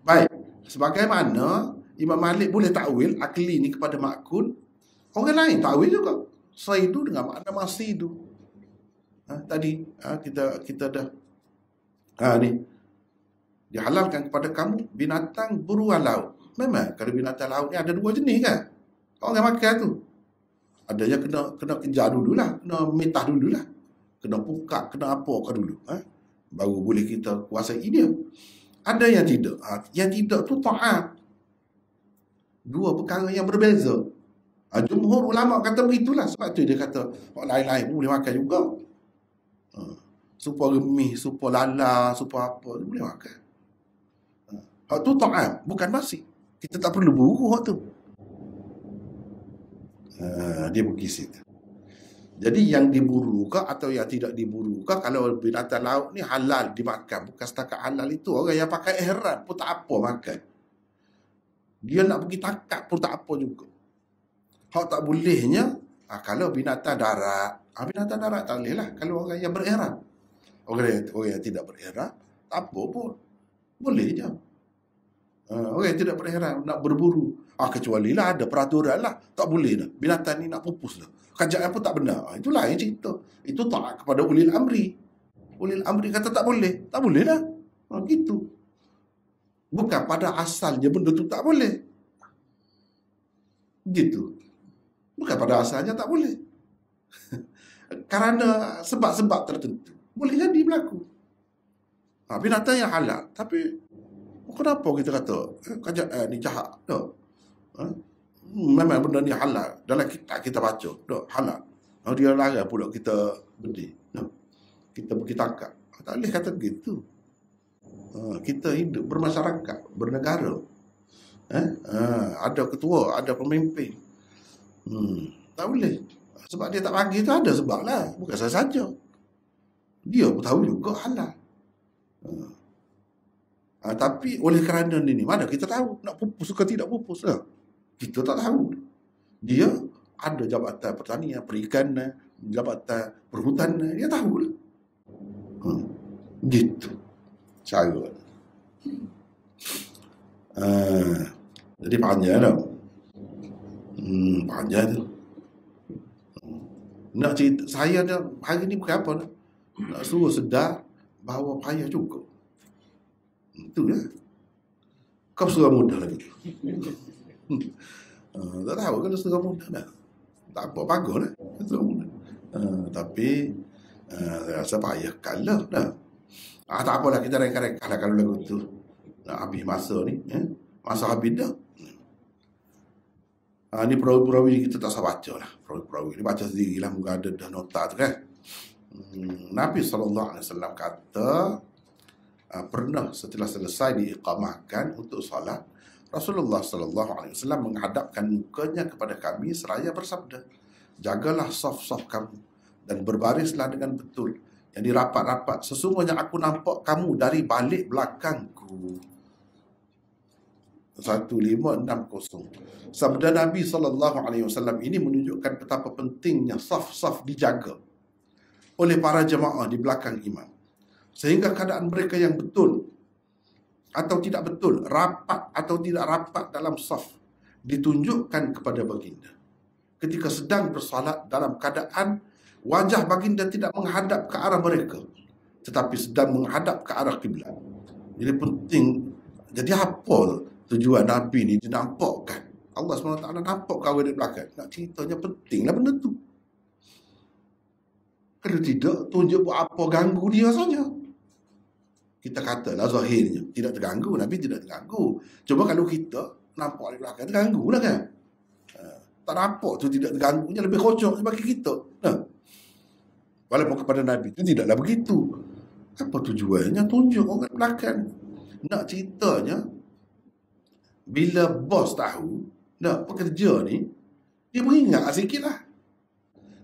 Baik. Sebagaimana Imam Malik boleh takwil akli ni kepada makul, orang lain takwil juga. Saidu dengan makna masidu. Tadi kita dah ni dihalalkan kepada kamu binatang beruang laut. Memang kalau binatang laut ni ada dua jenis kan. Orang makan tu. Ada yang kena kejar dululah, kena mitah dululah. Kena pukak, kena apa ke dulu. Baru boleh kita kuasai dia. Ada yang tidak. Yang tidak tu ta'am. Dua perkara yang berbeza. Jumhur ulama kata begitulah. Sebab tu dia kata orang lain-lain pun boleh makan juga. Supa remih, supa lala, supa apa, dia boleh makan. Hak tu ta'am, bukan basi. Kita tak perlu buru hak tu. Dia pergi situ. Jadi yang diburu ke atau yang tidak diburu ke, kalau binatang laut ni halal dimakan. Bukan setakat halal itu. Orang yang pakai ihram pun tak apa makan. Dia nak pergi tangkap pun tak apa juga. Hak tak bolehnya, kalau binatang darat. Binatang darat tak boleh lah. Kalau orang yang berihram. Orang yang tidak berihram, tak apa pun. Boleh je. Orang yang tidak berihram nak berburu. Kecuali lah ada peraturan lah. Tak boleh dah. Binatang ni nak pupus dah. Kajian pun tak benar. Itulah yang cerita. Itu tak kepada ulil amri. Ulil amri kata tak boleh. Tak boleh dah. Gitu. Bukan pada asalnya benda tu tak boleh. Gitu. Bukan pada asalnya tak boleh. Kerana sebab-sebab tertentu. Boleh jadi berlaku. Binatang yang halal. Tapi kenapa kita kata kajian ni jahat? Memang benda ni halal. Dalam kita baca, halal. Dia larang pula kita beli. Kita pergi tangkap. Tak boleh kata begitu. Kita hidup bermasyarakat, bernegara. Ada ketua, ada pemimpin. Tak boleh. Sebab dia tak bagi tu ada sebab lah. Bukan saya saja. Dia pun tahu juga halal. Tapi oleh kerana ni mana kita tahu nak pupus ke tidak pupus lah. Kita tak tahu. Dia ada jabatan pertanian, perikanan, jabatan perhutanan, dia tahu lah. Gitu cara. Jadi panjang tau. Panjang tu. Nak cerita, saya dah hari ni bukan apa nak suruh sedar bahawa payah juga. Itulah. Kau suruh mudah lagi. Tak tahu kan setengah muda dah. Tak apa, bagus lah setengah muda. Tapi saya rasa payah kalah dah. Tak apalah, kita reka-reka lah kalau lagu tu nak habis masa ni. Masa habis dah. Ni perawi-perawi kita tak usah baca lah. Perawi-perawi ni baca sendiri lah. Mungkin ada dah nota tu kan. Nabi SAW kata, pernah setelah selesai diiqamahkan untuk salat, Rasulullah SAW menghadapkan mukanya kepada kami seraya bersabda, jagalah saf-saf kamu dan berbarislah dengan betul. Yang dirapat-rapat, sesungguhnya aku nampak kamu dari balik belakangku. 1560. Sabda Nabi SAW ini menunjukkan betapa pentingnya saf-saf dijaga oleh para jemaah di belakang imam. Sehingga keadaan mereka yang betul atau tidak betul, rapat atau tidak rapat dalam saf, ditunjukkan kepada baginda. Ketika sedang bersalat dalam keadaan wajah baginda tidak menghadap ke arah mereka, tetapi sedang menghadap ke arah kiblat. Jadi penting. Jadi apa tujuan Nabi ni dinampakkan Allah SWT nampak kau di belakang. Nak ceritanya pentinglah benda tu. Kalau tidak, tunjuk buat apa, ganggu dia saja. Kita katalah zahirnya tidak terganggu, Nabi tidak terganggu. Coba kalau kita nampak di belakang, terganggu lah kan. Tak nampak tu tidak terganggunya lebih kocok bagi kita. Walaupun kepada Nabi itu tidaklah begitu. Apa tujuannya? Tunjuk orang di belakang. Nak ceritanya, bila bos tahu, nak pekerja ni, dia beringat sikit lah.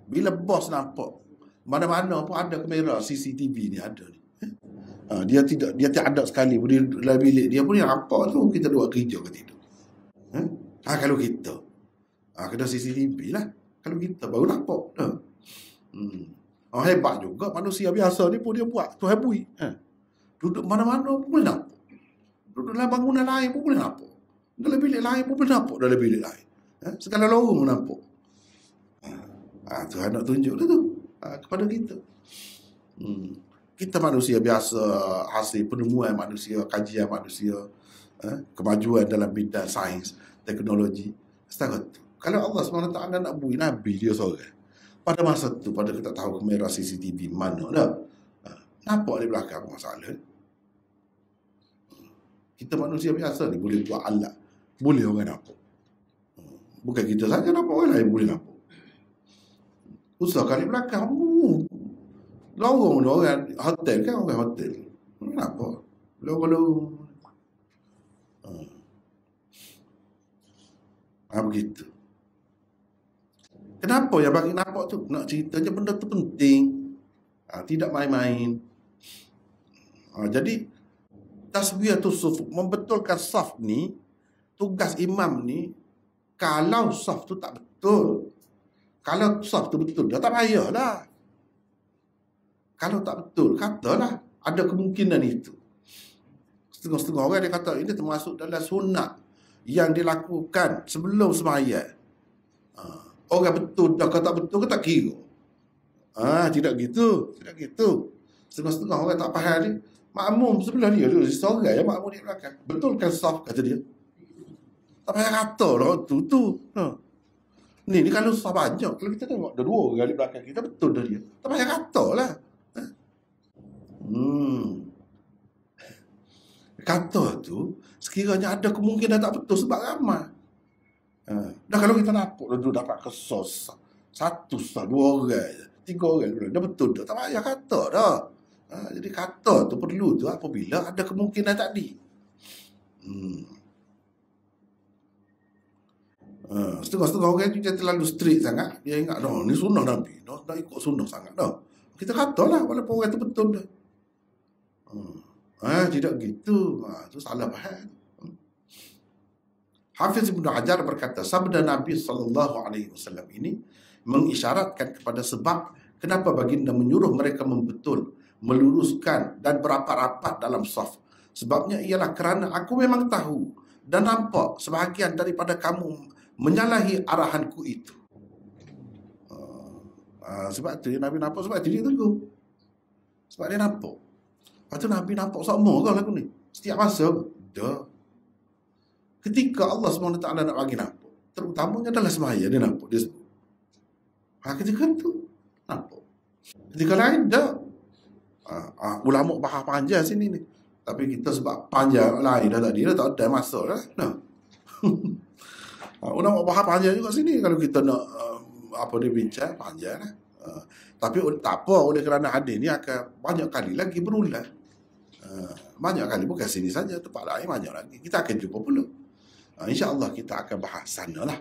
Bila bos nampak, mana-mana pun ada kamera CCTV ni ada ni. Dia tak ada sekali pun di dalam bilik dia pun yang nampak tu kita buat kerja ke tidak. Kalau kita kena CCTV lah. Kalau kita baru nampak. Hebat juga manusia biasa ni pun dia buat tu habui. Duduk mana-mana pun boleh nampak. Duduk dalam bangunan lain pun boleh nampak. Dalam bilik lain pun boleh nampak dalam bilik lain. Segala lorong nampak. Tuhan nak tunjuk tu kepada kita. Kita manusia biasa, hasil penemuan manusia, kajian manusia, kemajuan dalam bidang sains, teknologi. Setakat tu. Kalau Allah SWT nak bui Nabi dia seorang, pada masa tu, pada kita tahu kamera CCTV mana dah, nampak di belakang masalah. Kita manusia biasa ni boleh buat alat, boleh orang nampak. Bukan kita saja nampak, orang lain boleh nampak. Usah kali belakang, lorong tu orang hotel kan, orang hotel. Kenapa? Lorong-lorong. Begitu. Kenapa yang bagi nampak tu? Nak ceritanya benda tu penting. Tidak main-main. Jadi, taswiyatus sufuf, membetulkan saf ni, tugas imam ni, kalau saf tu tak betul, kalau saf tu betul, dah tak payahlah. Kalau tak betul, katalah ada kemungkinan itu. Setengah-setengah orang dia kata ini termasuk dalam sunat yang dilakukan sebelum sembahyang. Orang betul dah kata betul ke tak kira. Tidak gitu. Tidak gitu. Setengah-setengah orang tak faham ni. Makmum sebelah dia tu. Seorang yang makmum di belakang. Betul kan saf kata dia. Tak payah kata lah tu. Ni kalau saf banyak. Kalau kita tengok ada dua orang di belakang kita betul dah dia. Tak payah kata lah. Kata tu sekiranya ada kemungkinan tak betul sebab ramai. Dah kalau kita nampak dah dapat kesos satu sah, dua orang, tiga orang dah betul dah. Tak payah kata dah. Jadi kata tu perlu tu apabila ada kemungkinan tadi. Setengah-setengah orang tu dia terlalu strict sangat. Dia ingat dah ni sunnah Nabi. Dah ikut sunnah sangat dah. Kita katalah walaupun orang tu betul dah. Tidak gitu. Tu salah faham. Hafiz Ibn Hajar berkata, sabda Nabi SAW ini mengisyaratkan kepada sebab kenapa baginda menyuruh mereka membetul, meluruskan dan berapat-rapat dalam saf. Sebabnya ialah kerana aku memang tahu dan nampak sebahagian daripada kamu menyalahi arahanku itu. Sebab tu Nabi nampak, sebab tu dia tegur. Sebab dia nampak. Lepas tu Nabi nampak sama ke lagu ni? Setiap masa? Dah. Ketika Allah SWT nak bagi nampak, terutamanya adalah sembahyang dia nampak, dia sebut. Ketika tu nampak. Ketika lain dah. Ulama bahas panjang sini ni. Tapi kita sebab panjang lain dah tadi, dah tak ada masa dah. Ulama bahas panjang juga sini. Kalau kita nak dia bincang, panjang lah. Tapi tak apa, oleh kerana hadis ni akan banyak kali lagi berulang. Banyak kali, bukan sini saja, tempat lain banyak lagi. Kita akan jumpa pula. InsyaAllah kita akan bahas sana lah.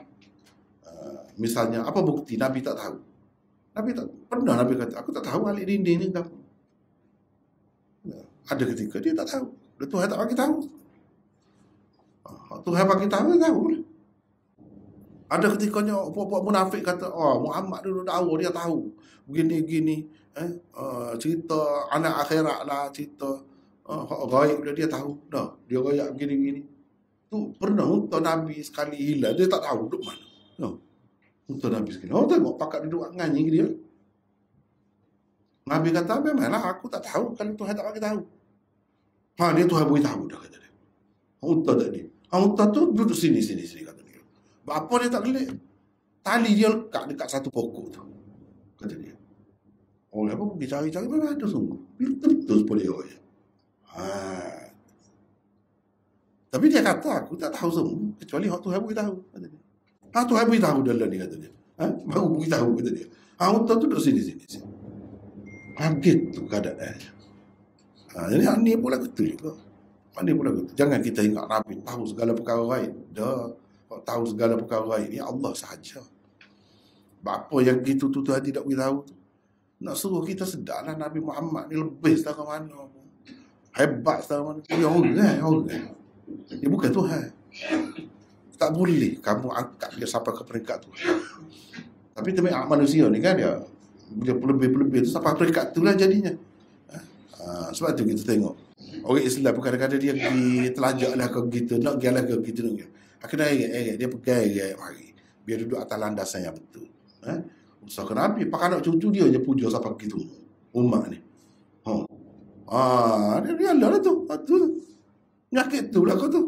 Misalnya, apa bukti Nabi tak tahu? Nabi tak pernah Nabi kata, aku tak tahu alik dinding ni apa. Ada ketika dia tak tahu. Tuhan tak bagi tahu. Tuhan bagi tahu, dia tahu lah. Ada ketikanya puak-puak munafik kata, Muhammad dulu tahu, dia tahu. Begini-gini. Cerita anak akhirat lah, cerita gaib dia tahu. Dah, dia gaib begini-begini. Tu pernah untuk Nabi sekali hilang, dia tak tahu duduk mana. Untuk Nabi sekali. Tengok pakat duduk nganyi dia. Nabi kata, memanglah aku tak tahu kalau Tuhan tak bagi tahu. Dia Tuhan boleh tahu dah kata dia. Unta tadi. Unta tu duduk sini kata dia. Apa dia tak gelik? Tali dia lekat dekat satu pokok tu. Kata dia. Oleh apa pergi cari-cari, memang ada sungguh. Betul boleh ya. Tapi dia kata, aku tak tahu semua. Kecuali hak Tuhan beritahu. Kata dia. Tuhan beritahu dalam ni, kata dia. Baru beritahu, kata dia. Unta tu duduk sini. Kaget tu keadaan. Jadi ni pula betul juga. Ni pula betul. Jangan kita ingat Nabi tahu segala perkara lain. Dah. Tahu segala perkara lain. Ini Allah sahaja. Apa yang gitu tu Tuhan tidak beritahu tu. Nak suruh kita sedarlah Nabi Muhammad ni lebih setara mana. Hebat setara mana. Dia orang. Dia bukan Tuhan. Tak boleh kamu angkat dia sampai ke peringkat tu. Tapi tempat manusia ni kan dia lebih tu sampai peringkat tu lah jadinya. Sebab tu kita tengok orang Islam kadang-kadang dia pergi telajak lah ke kita, nak pergi lah ke kita nak pergi. Akhirnya dia pegang mari. Biar duduk atas landasan yang betul. Usaha ke Nabi, pakai anak cucu dia je puja sampai begitu. Umat ni. Dia lah tu. Nyakit tu lah kau tu.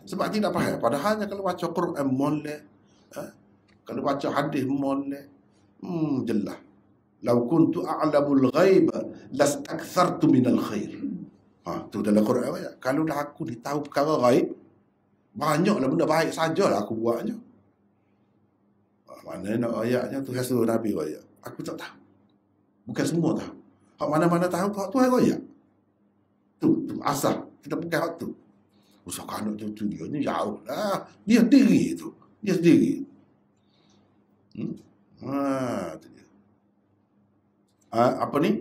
Sebab tidak faham. Padahalnya kalau baca Quran molek, kalau baca hadis molek, jelas. Lau kuntu a'lamul ghaiba lastakthartu minal khair. Tu dalam Quran ayat. Kalau dah aku ni tahu perkara ghaib, banyaklah benda baik sajalah aku buatnya. Mana nak ayatnya tu suruh Nabi ayat. Aku tak tahu. Bukan semua tahu. Hak mana-mana tahu tu ayat. Tu asal kita pegang hak tu. Usah anak cucu dia ni jauh lah. Dia sendiri tu. Dia sendiri. Tu dia. Apa ni?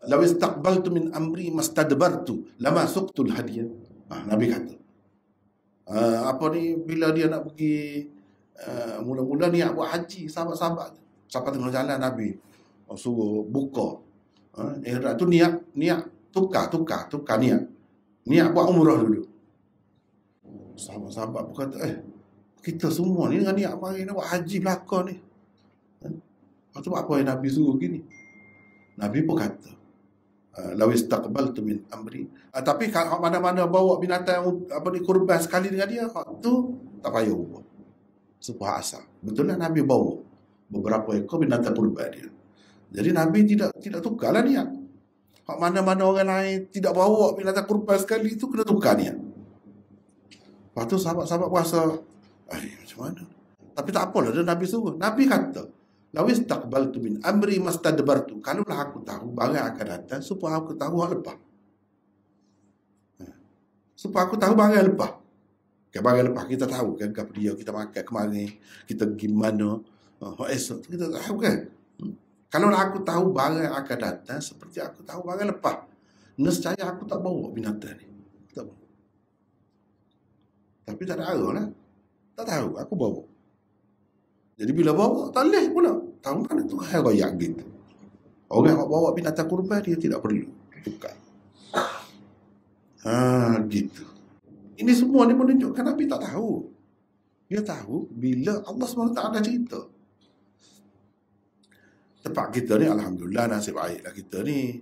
Law istaqbaltu min amri mastadbartu lama suqtul hadiah. Nabi kata. Apa ni, bila dia nak pergi mula-mula niat buat haji, sahabat-sahabat sampai tengah jalan Nabi suruh buka. Tu niat tukar niat buat umrah dulu. Sahabat-sahabat berkata, kita semua ni dengan niat mari nak buat haji belakang ni. Lepas tu apa yang Nabi suruh gini? Nabi pun kata, law istaqbaltu min amri. Tapi kalau mana-mana bawa binatang apa ni kurban sekali dengan dia, tu tak payah ubah. Sebuah asal. Betul lah Nabi bawa beberapa ekor binatang kurban dia. Jadi Nabi tidak tukarlah niat. Hak mana-mana orang lain tidak bawa binatang kurban sekali, itu kena tukar niat. Lepas tu sahabat-sahabat puasa, macam mana? Tapi tak apalah, dia Nabi suruh. Nabi kata, law istaqbaltu min amri mastadbartu. Kalaulah aku tahu barang akan datang, supaya aku tahu hal lepas. Supaya aku tahu barang lepas. Barang lepas kita tahu kan, apa dia kita makan kemarin, kita pergi mana, esok kita tahu kan. Kalau aku tahu barang akan datang seperti aku tahu barang lepas, nescaya aku tak bawa binatang ni. Tak bawa. Tapi tak ada arah lah. Tak tahu, aku bawa. Jadi bila bawa, tak boleh pula. Tahu mana tu hal royak gitu. Orang yang bawa binatang kurban, dia tidak perlu tukar. Gitu. Ini semua ni menunjukkan Nabi tak tahu. Dia tahu bila Allah SWT cerita. Tempat kita ni, alhamdulillah, nasib baiklah kita ni.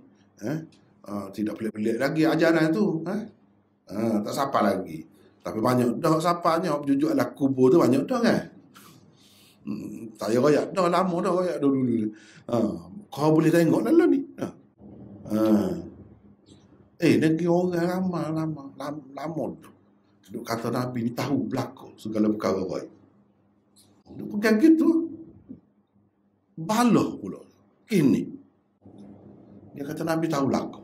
Tidak pelik-pelik lagi ajaran tu. Tak sapa lagi. Tapi banyak dah sapanya. Jujurlah kubur tu banyak dah kan. Saya royak dah lama dah royak dulu. Kau boleh tengok dalam ni. Negeri orang lama tu. Duk kata Nabi ni tahu belakang segala perkara baik. Duk pegang gitu. Balah pula. Kini. Dia kata Nabi tahu belakang.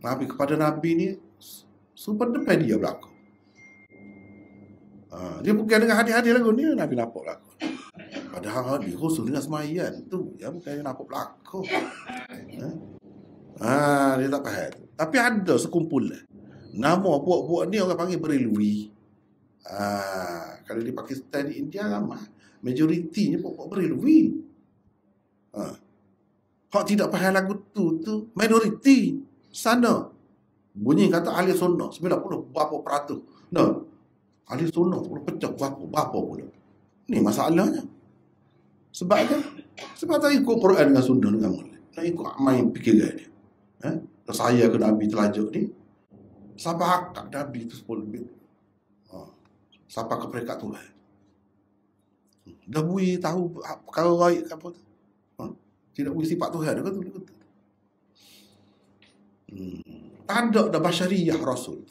Nabi kepada Nabi ni super depan dia belakang. Dia pegang dengan hati-hati lagu ni, Nabi nampak belakang. Padahal dia khusus dengan semayan tu. Dia bukan nampak belakang. Dia tak faham. Tapi ada sekumpulan. Nama puak-puak ni orang panggil berilwi. Kalau di Pakistan, di India ramai. Majoritinya puak-puak berilwi. Hak tidak faham lagu tu minoriti sana. Bunyi kata ahli sunnah 90 berapa peratus. Ahli sunnah pecah berapa pula. Ni masalahnya. Sebab tak ikut Quran dengan sunnah dengan mulai. Tak ikut main fikiran dia. Saya ke Nabi telajak ni. Sabar akak Nabi tu 10 lebih. Sampai ke peringkat Tuhan. Dah bui tahu perkara baik apa tu. Tidak bui sifat Tuhan kata tu. Tak ada dah basyariyah Rasul.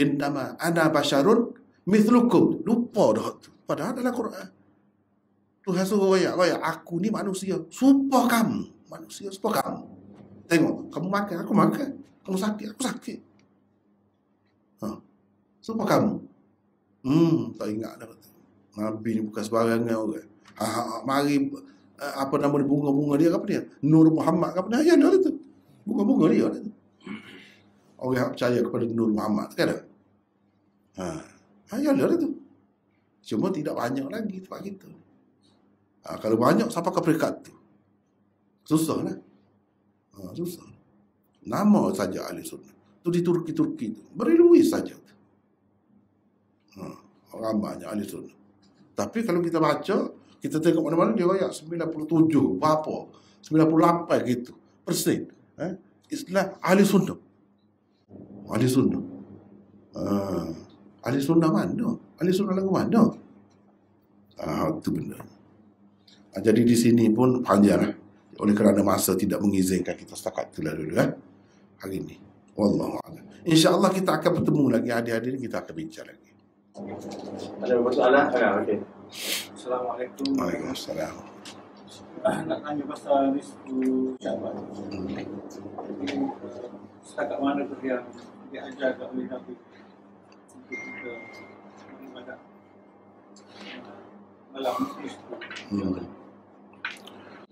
Innama ana basyarun mithlukum. Lupa dah tu. Padahal dalam Quran Tuhan suruh royak, aku ni manusia, supaya kamu manusia, supaya kamu. Tengok, kamu makan, aku makan. Kamu sakit, aku sakit. Supaya kamu. Tak ingat dah. Nabi ni bukan sebarangan orang. Mari apa nama dia, bunga-bunga dia apa dia? Nur Muhammad apa dia? Ya dah tu. Bunga-bunga dia dah tu. Orang yang percaya kepada Nur Muhammad kan dah. Ya dah tu. Cuma tidak banyak lagi tempat kita. Kalau banyak siapa ke peringkat tu? Susah lah. Susah. Nama saja ahli sunnah. Tu di Turki-Turki tu. Beri Louis saja. Orang banyak ahli sunnah. Tapi kalau kita baca, kita tengok mana-mana dia royak 97 berapa, 98 gitu persen. Islam ahli sunnah. Ahli sunnah. Ahli sunnah mana? Ahli sunnah lagu mana? Itu benar. Jadi di sini pun panjanglah. Oleh kerana masa tidak mengizinkan kita setakat itulah dulu hari ini. Wallahu a'lam. Insya-Allah kita akan bertemu lagi hadir-hadir, kita akan bincang lagi. Ada soalan? Okey. Assalamualaikum. Waalaikumsalam. Nak tanya pasal nisfu Syaban. Setakat mana tu yang diajar oleh Nabi untuk kita ibadat malam nisfu?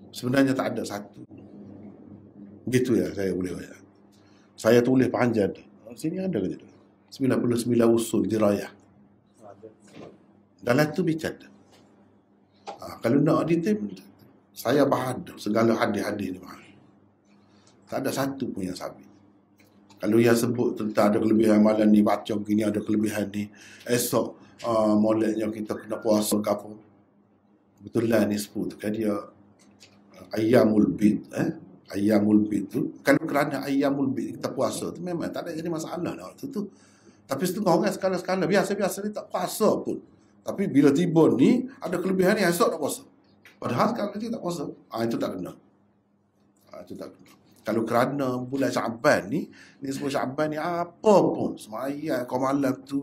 Sebenarnya tak ada satu. Begitu ya saya boleh kata. Saya tulis panjang. Sini ada ke tidak? 99 usul dirayah. Dalam tu bicara. Kalau nak detail, saya faham segala hadis-hadis ni. Tak ada satu pun yang sabit. Kalau yang sebut tentang ada kelebihan malam ni, baca gini ada kelebihan ni, esok moleknya kita kena puasa ke apa. Betul lah ni sebut kan dia Ayyamul Bid. Ayyamul Bid tu, kalau kerana Ayyamul Bid kita puasa tu memang tak ada jadi masalah dah waktu tu. Tapi setengah orang sekala-sekala biasa-biasa ni tak puasa pun. Tapi bila tiba ni ada kelebihan ni esok tak puasa. Padahal sekarang lagi tak puasa. Itu tak kena. Itu tak kena. Kalau kerana bulan Syaban ni sebut Syaban ni apa pun sembahyang kau malam tu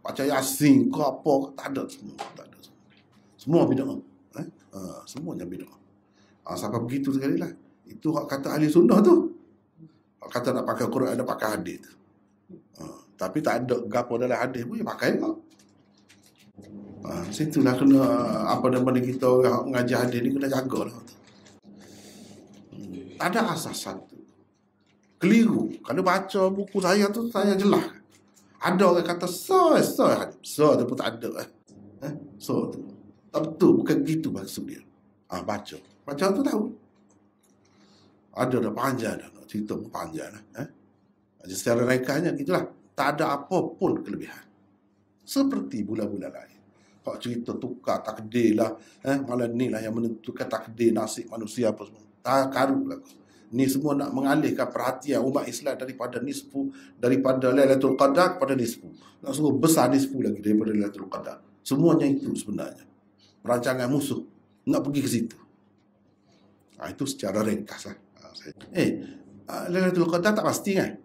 baca Yasin kau apa tak ada semua. Tak ada semua. Semua bid'ah. Semuanya bid'ah. Sampai begitu sekali lah. Itu hak kata ahli sunnah tu. Hak kata nak pakai Quran ada pakai hadis tu. Tapi tak ada gapo dalam hadis pun dia pakai kau. Situlah kena apa nama kita orang mengajar hadis ni kena jagalah. Tak ada asas satu. Keliru. Kalau baca buku saya tu saya jelas. Ada orang kata so tu pun tak ada. So tu. Tak betul, bukan gitu maksud dia. Baca tu tahu. Ada dah panjang dah. Cerita pun panjang dah. Jadi secara ringkasnya gitulah. Tak ada apa pun kelebihan. Seperti bulan-bulan lain. Kalau cerita tukar takdir lah. Malam ni lah yang menentukan takdir nasib manusia apa semua. Tak karut lah. Ni semua nak mengalihkan perhatian umat Islam daripada nisfu, daripada Lailatul Qadar kepada nisfu. Nak suruh besar nisfu lagi daripada Lailatul Qadar. Semuanya itu sebenarnya. Perancangan musuh. Nak pergi ke situ. Itu secara ringkas lah. Lailatul Qadar tak pasti kan?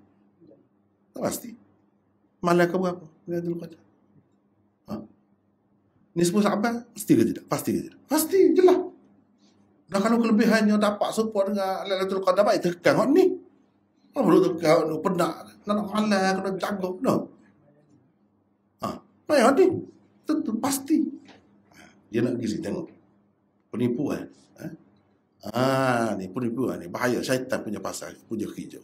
Tak pasti. Malam ke berapa Lailatul Qadar? Nisfu Syaban mesti ke tidak? Pasti ke tidak? Pasti, jelas. Dan kalau kelebihannya dapat support dengan Lailatul Qadar, baik tekan hot ni. Apa perlu tekan penat, nak malam, kena jaga, no. Baik hot ni. Tentu, pasti. Dia nak pergi tengok. Penipuan. Ni penipuan ni. Bahaya, syaitan punya pasal, punya kerja.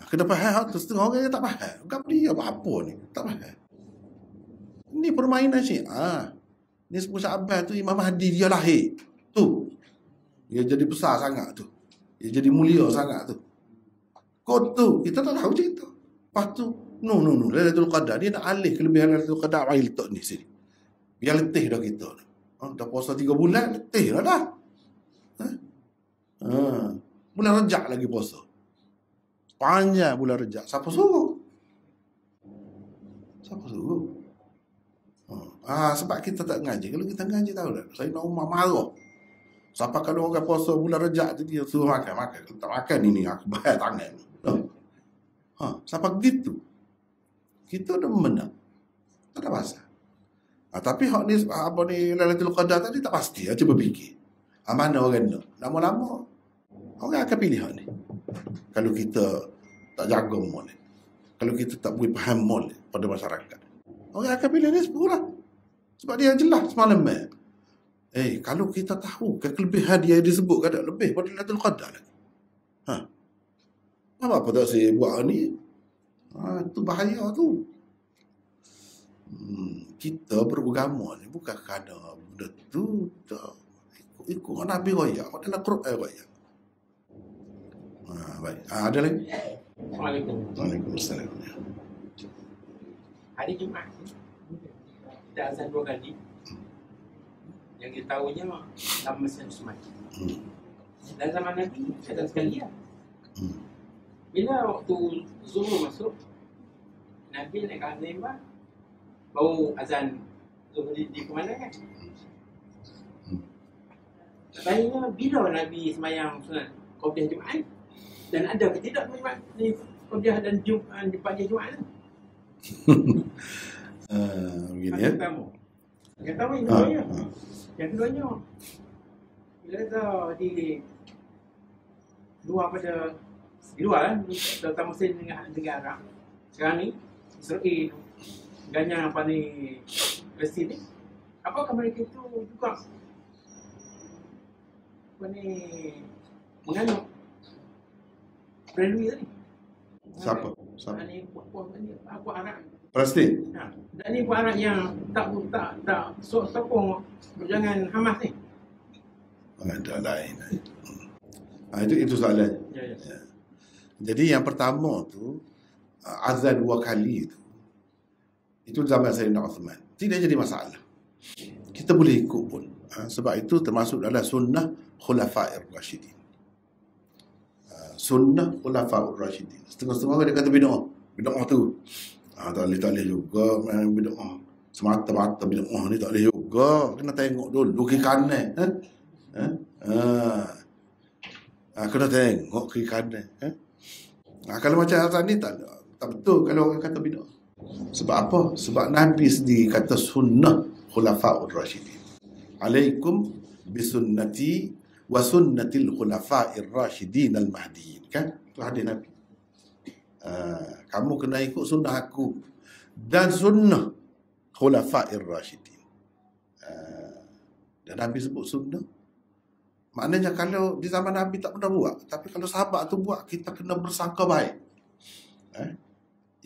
Kena faham tu, setengah orang yang tak faham. Bukan dia, apa ni? Tak faham. Ni permainan Syiah. Ni sebut Syaban tu Imam Mahdi dia lahir. Tu. Dia jadi besar sangat tu. Dia jadi mulia sangat tu. Kau tu, kita tak tahu cerita. Lepas tu, no. Lailatul Qadar. Dia nak alih kelebihan Lailatul Qadar. Mari letak ni sini. Biar letih dah kita. Dah puasa 3 bulan, letih lah dah. Bulan Rejab lagi puasa. Panjang bulan Rejab. Siapa suruh? Sebab kita tak ngaji. Kalau kita ngaji tahu tak? Sayyidina Umar marah. Siapa kalau orang puasa bulan Rejab tu dia suruh makan. Kalau tak makan ini aku bayar tangan. Siapa gitu? Kita dah menang. Tak ada masalah. Tapi hak ni apa ni Lailatul Qadar tadi tak pasti. Cuba fikir. Mana orang nak? Lama-lama orang akan pilih hak ni. Kalau kita tak jaga mol ni. Kalau kita tak beri faham mol ni pada masyarakat. Orang akan pilih ni sepuluh lah. Sebab dia jelas semalam kalau kita tahu kelebihan dia disebut kan lebih pada Lailatul Qadar lagi. Apa tak saya buat ni? Itu bahaya tu. Kita beragama ni bukan kerana benda tu tak ikut Nabi royak, dalam Quran royak. Baik. Ada lagi? Assalamualaikum. Waalaikumsalam. Hari Jumaat kita azan 2 kali. Yang kita tahunya dalam masa Jumaat. Dan zaman Nabi azan sekali ya. Bila waktu Zuhur masuk, Nabi naik ke atas mimbar, baru azan Zuhur dikumandangkan. Tanya bila Nabi semayang sunat Qobliyah Jumaat, dan ada ke tidak Jumaat ni Qobliyah dan Jumaat di pagi Jumaat tu? Begini ya. Yang pertama yang keduanya. Yang keduanya, bila kata di luar pada di luar kan, terutama Mesir dengan negara sekarang ni Israel ganya apa ni Palestin ni, apakah mereka tu juga apa ni menganut Brandwi tadi? Siapa? Ni buat Arab. Palestin. Dan ni buat Arab yang tak sokong perjuangan Hamas ni. Ada lain. Itu soalan. Ya. Jadi yang pertama tu azan 2 kali itu zaman Sayyidina Uthman. Tidak jadi masalah. Kita boleh ikut pun. Sebab itu termasuk dalam sunnah Khulafa'ir Rashidin. Sunnah Khulafa'ir Rashidin. Setengah-setengah orang dia kata bid'ah. Bid'ah tu. Tak boleh juga main bid'ah. Semata-mata bid'ah ni tak boleh juga. Kena tengok dulu kiri kanan. Kena tengok kiri kanan. Kalau macam Hasan ni tak betul kalau orang kata bid'ah. Sebab apa? Sebab Nabi sendiri kata sunnah Khulafa'ur Rashidin. Alaikum bisunnati wa sunnatil khulafa'ir rasyidin al-mahdiyin. Kan? Itu hadis Nabi. Kamu kena ikut sunnah aku dan sunnah khulafa'ir rasyidin. Dan Nabi sebut sunnah. Maknanya kalau di zaman Nabi tak pernah buat, tapi kalau sahabat tu buat, kita kena bersangka baik.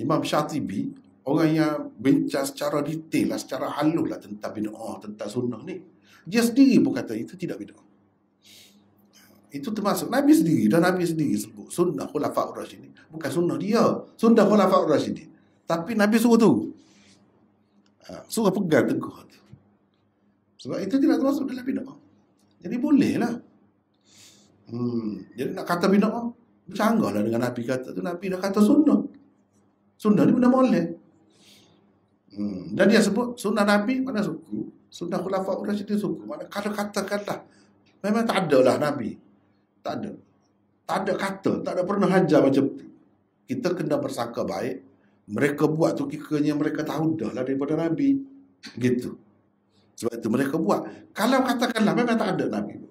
Imam Syatibi, orang yang bincang secara detail lah, secara halus lah tentang bid'ah, tentang sunnah ni. Dia sendiri pun kata itu tidak bid'ah. Itu termasuk Nabi sendiri, dan Nabi sendiri sebut sunnah Khulafa'ur Rasyidin. Bukan sunnah dia, sunnah Khulafa'ur Rasyidin. Tapi Nabi suruh tu. Suruh pegang teguh tu. Sebab itu tidak termasuk dalam bid'ah. Jadi boleh lah. Jadi nak kata bid'ah, bercanggah lah dengan Nabi kata tu. Nabi dah kata sunnah. Sunnah ni benda boleh. Dan dia sebut sunnah Nabi mana suku, sunnah Khulafa'ur Rasyidin suku. Mana kalau katakanlah memang tak ada lah Nabi. Tak ada. Tak ada kata, tak ada pernah hajar macam tu. Kita kena bersangka baik. Mereka buat tu kiranya mereka tahu dah lah daripada Nabi. Gitu. Sebab itu mereka buat. Kalau katakanlah memang tak ada Nabi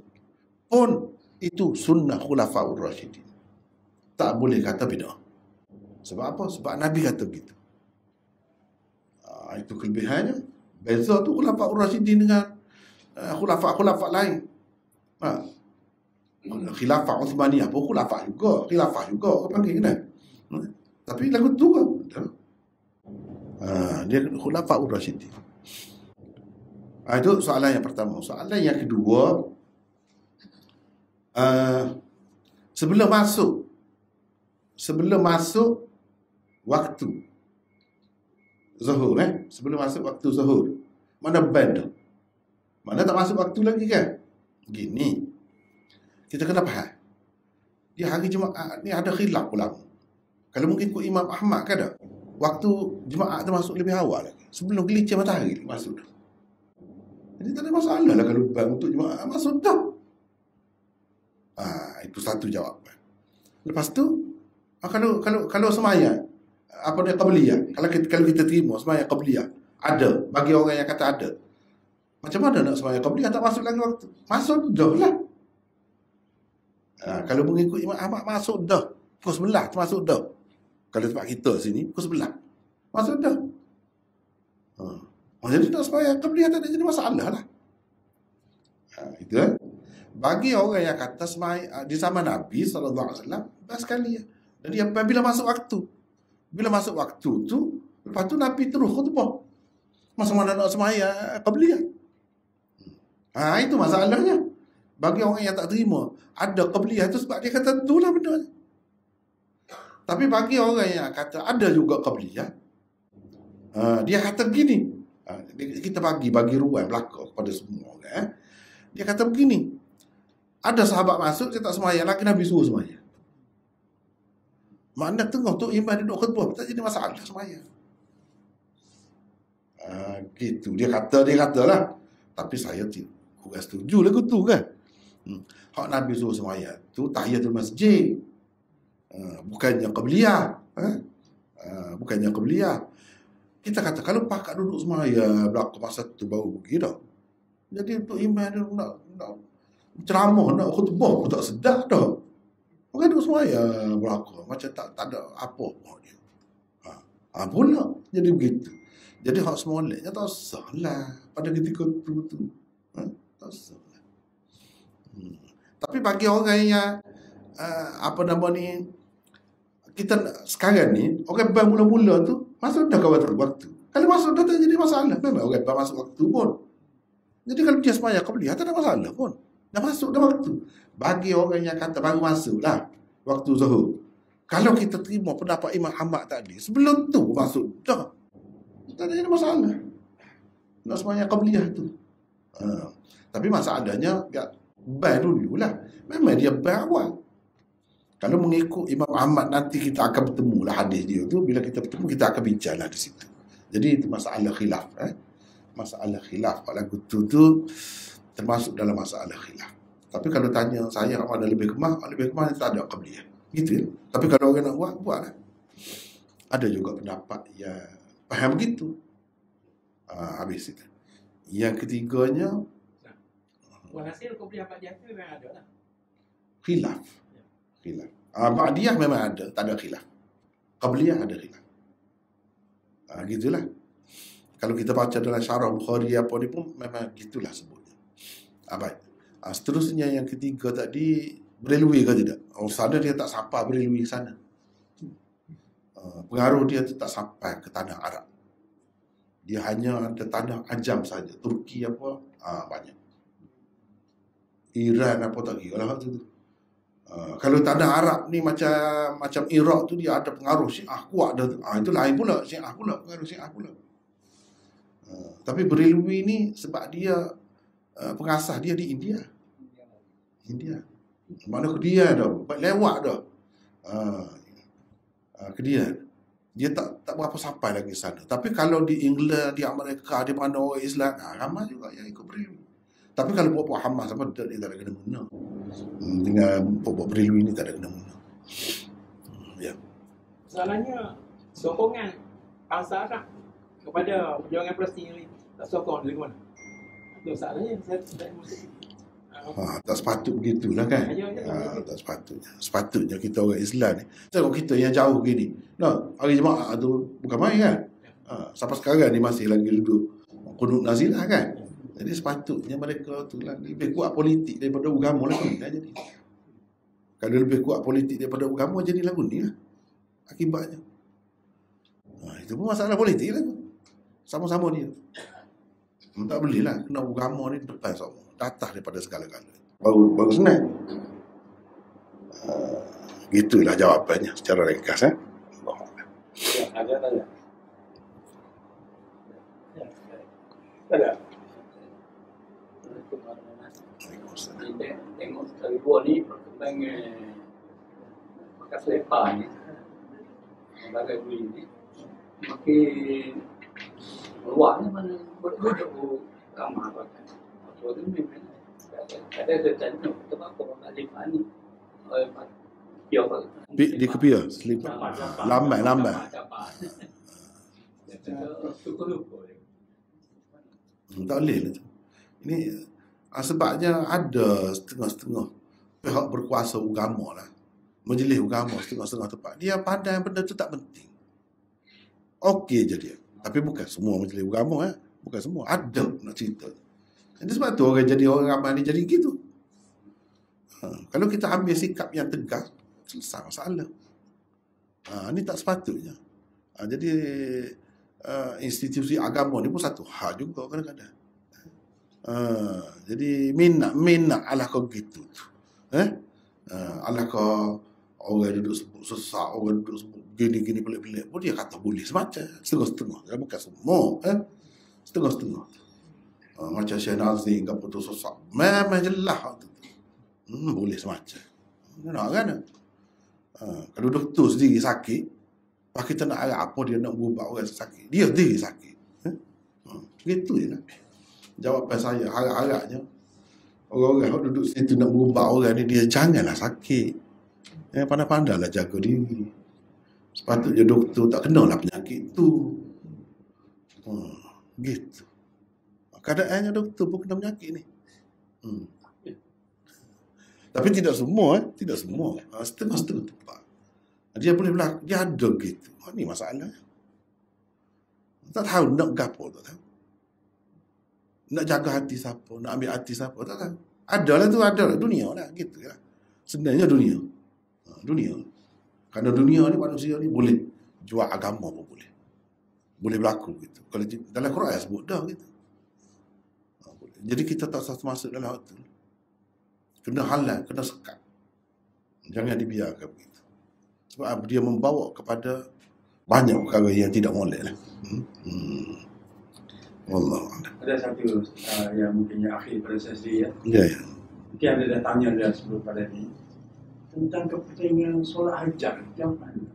pun, itu sunnah Khulafa'ur Rasyidin. Tak boleh kata bid'ah. Sebab apa? Sebab Nabi kata begitu. Itu kelebihannya. Beza tu Khulafa'ur Rasyidin dengan khulafah lain. Khilafah Uthmaniyah pun khulafah juga. Khilafah juga. Apa panggil kan? Tapi lagu tu kan? Dia Khulafa'ur Rasyidin. Itu soalan yang pertama. Soalan yang kedua, sebelum masuk waktu zuhur, sebelum masuk waktu zuhur, mana band? Mana tak masuk waktu lagi kan? Gini, kita kena faham. Di hari Jumaat ni ada khilaf ulama. Kalau mungkin ikut Imam Ahmad kan ada, waktu Jumaat tu masuk lebih awal lagi. Sebelum gelincir matahari masuk dah. Jadi tak ada masalah lah kalau beban untuk jemaah masuk dah. Itu satu jawapan. Lepas tu kalau semaya apa dia qabliyah, kalau kita terima semaya qabliyah ada, bagi orang yang kata ada, macam mana nak semaya qabliyah tak masuk lagi waktu? Masuk dah lah. Kalau mengikut Imam Ahmad masuk dah pukul 11 termasuk dah. Kalau tempat kita sini pukul 11 masuk dah. Jadi nak semaya qabliyah tak ada jadi masalah lah. Itu bagi orang yang kata semaya di zaman Nabi SAW best sekali ya. Jadi apabila masuk waktu, bila masuk waktu tu, lepas tu Nabi terus khutbah. Masa mana nak semaya qabliyah? Itu masalahnya. Bagi orang yang tak terima ada qabliyah tu sebab dia kata itulah benda. Tapi bagi orang yang kata ada juga qabliyah, dia kata begini. Kita bagi ruang belakang kepada semua orang. Dia kata begini. Ada sahabat masuk, dia tak semaya lagi, Nabi suruh semaya. Makna tengah tu imam duduk khutbah, tak jadi masalah semaya. Gitu. Dia kata lah. Tapi saya kurang setuju lagu tu kan. Hak Nabi suruh semaya tu tahiyatul masjid. Bukannya qabliyah. Bukannya qabliyah. Kita kata kalau pakak duduk semaya belakang masa tu baru pergi dah. Jadi untuk imam dia nak ceramah, nak khutbah pun tak sedap dah. Orang duduk semaya belakang macam tak ada apa pun dia. Pula jadi begitu. Jadi hak semoleknya tak salah pada ketika tu. Tak salah. Tapi bagi orang yang kita sekarang ni, orang bang mula-mula tu masuk dah kawan waktu. Kalau masuk dah tak jadi masalah. Memang orang bang masuk waktu pun. Jadi kalau dia semaya qabliyah tak ada masalah pun. Dah masuk dah waktu. Bagi orang yang kata baru masuk lah waktu zuhur. Kalau kita terima pendapat Imam Ahmad tadi, sebelum tu masuk dah. Tak ada masalah. Nak semaya qabliyah tu. Tapi masalahnya ban dulu lah. Memang dia ban awal. Kalau mengikut Imam Ahmad nanti kita akan bertemu lah hadis dia tu. Bila kita bertemu kita akan bincang lah di situ. Jadi itu masalah khilaf. Masalah khilaf. Lagu tu termasuk dalam masalah khilaf. Tapi kalau tanya saya mana lebih kemah tak ada qabliyah. Gitu ya. Tapi kalau orang nak buat lah. Ada juga pendapat yang faham begitu. Habis itu. Yang ketiganya Walhasil qabliyah ba'diyah tu memang ada lah. khilaf. Ba'diyah memang ada, tak ada khilaf. Qabliyah ada khilaf. Gitulah. Kalau kita baca dalam syarah Bukhari apa ni pun memang gitulah sebutnya. Baik. Seterusnya yang ketiga tadi berelui ke tidak? Sana dia tak sampai berelui ke sana. Pengaruh dia tu tak sampai ke tanah Arab. Dia hanya ada tanah Ajam saja. Turki apa banyak. Iran apa tak kira lah tu. Kalau tanah Arab ni macam Iraq tu dia ada pengaruh Syiah kuat dah. Itu lain pula Syiah pula, pengaruh Syiah pula. Tapi Berelwi ni sebab dia pengasas dia di India. Mana Kedia dah, lewat dah. Kedia. Dia tak berapa sampai lagi sana. Tapi kalau di England, di Amerika, di mana orang Islam, ramai juga yang ikut Berelwi. Tapi kalau buat Hamas apa dia tak ada kena-mena. Dengan buat Berelwi ni tak ada kena-mena. Ya. Soalannya sokongan bangsa Arab kepada perjuangan Palestin ini tak sokong dari mana? Itu soalannya saya mesti tak sepatut begitulah kan. Tak sepatutnya. Sepatutnya kita orang Islam ni. Tengok kita yang jauh gini. Hari jemaah tu bukan main kan. Sampai sekarang ni masih lagi duduk kunut nazilah kan. Jadi sepatutnya mereka tu lah lebih kuat politik daripada agama lah. Jadi kalau lebih kuat politik daripada agama jadi lagu ni lah akibatnya. Itu pun masalah politik lah. Sama-sama dia. Tak boleh lah kena agama ni depan sama. Datang daripada segala-galanya. Baru senang. Gitulah jawapannya secara ringkas. Ada tanya. Ada. Tengok sekali dua ni perkembangan bekas lepas ni sebagai buli ni makin luar ni mana berduduk ramah kan. Waktu itu memang ada tanya kenapa kau tak lipat ni? Dia apa? Di kepia, sleep. Lambat. Tak boleh lah tu. Ini sebabnya ada setengah-setengah pihak berkuasa agama lah. Majlis agama setengah-setengah tempat. Dia pandai benda tu tak penting. Okey je dia. Tapi bukan semua majlis agama. Bukan semua. Ada nak cerita. Jadi sebab tu orang jadi orang ramai ni jadi gitu. Kalau kita ambil sikap yang tegas, selesai masalah. Ini tak sepatutnya. Jadi institusi agama ni pun satu hal juga kadang-kadang. Jadi minat alah kau gitu. Alah kau orang duduk sebut sesak, orang duduk sebut gini-gini pelik-pelik pun dia kata boleh semacam setengah-setengah. Bukan semua. Setengah-setengah. Macam Syekh Nazim kau putus sesak. Memang jelas tu. Boleh semacam. Nak kan? Kalau doktor sendiri sakit, pak kita nak arah apa dia nak berubah orang sakit. Dia sendiri sakit. Begitu je lah. Jawapan saya harap-harapnya orang-orang yang duduk situ nak berubah orang ni, dia janganlah sakit. Pandai-pandailah jaga diri. Sepatutnya doktor tak kenalah penyakit tu. Gitu. Keadaannya doktor pun kena penyakit ni. Tapi tidak semua. Tidak semua. Setengah-setengah tempat. Dia boleh bilang, dia ada gitu. Ni masalah. Tak tahu nak gapo, tak tahu. Nak jaga hati siapa, nak ambil hati siapa, tak tahu. Adalah tu, adalah. Dunia lah, gitu lah. Sebenarnya dunia. Dunia. Kerana dunia ni, manusia ni boleh jual agama pun boleh. Boleh berlaku gitu. Kalau dalam Quran sebut dah gitu. Jadi kita tak usah masuk dalam hal tu. Kena halal, kena sekat. Jangan dibiarkan begitu. Sebab dia membawa kepada banyak perkara yang tidak molek lah. Wallahualam. Ada satu yang mungkin yang akhir pada saya sendiri Ya. Mungkin ada dah tanya dah sebelum pada ni tentang kepentingan solat hajat. Yang mana?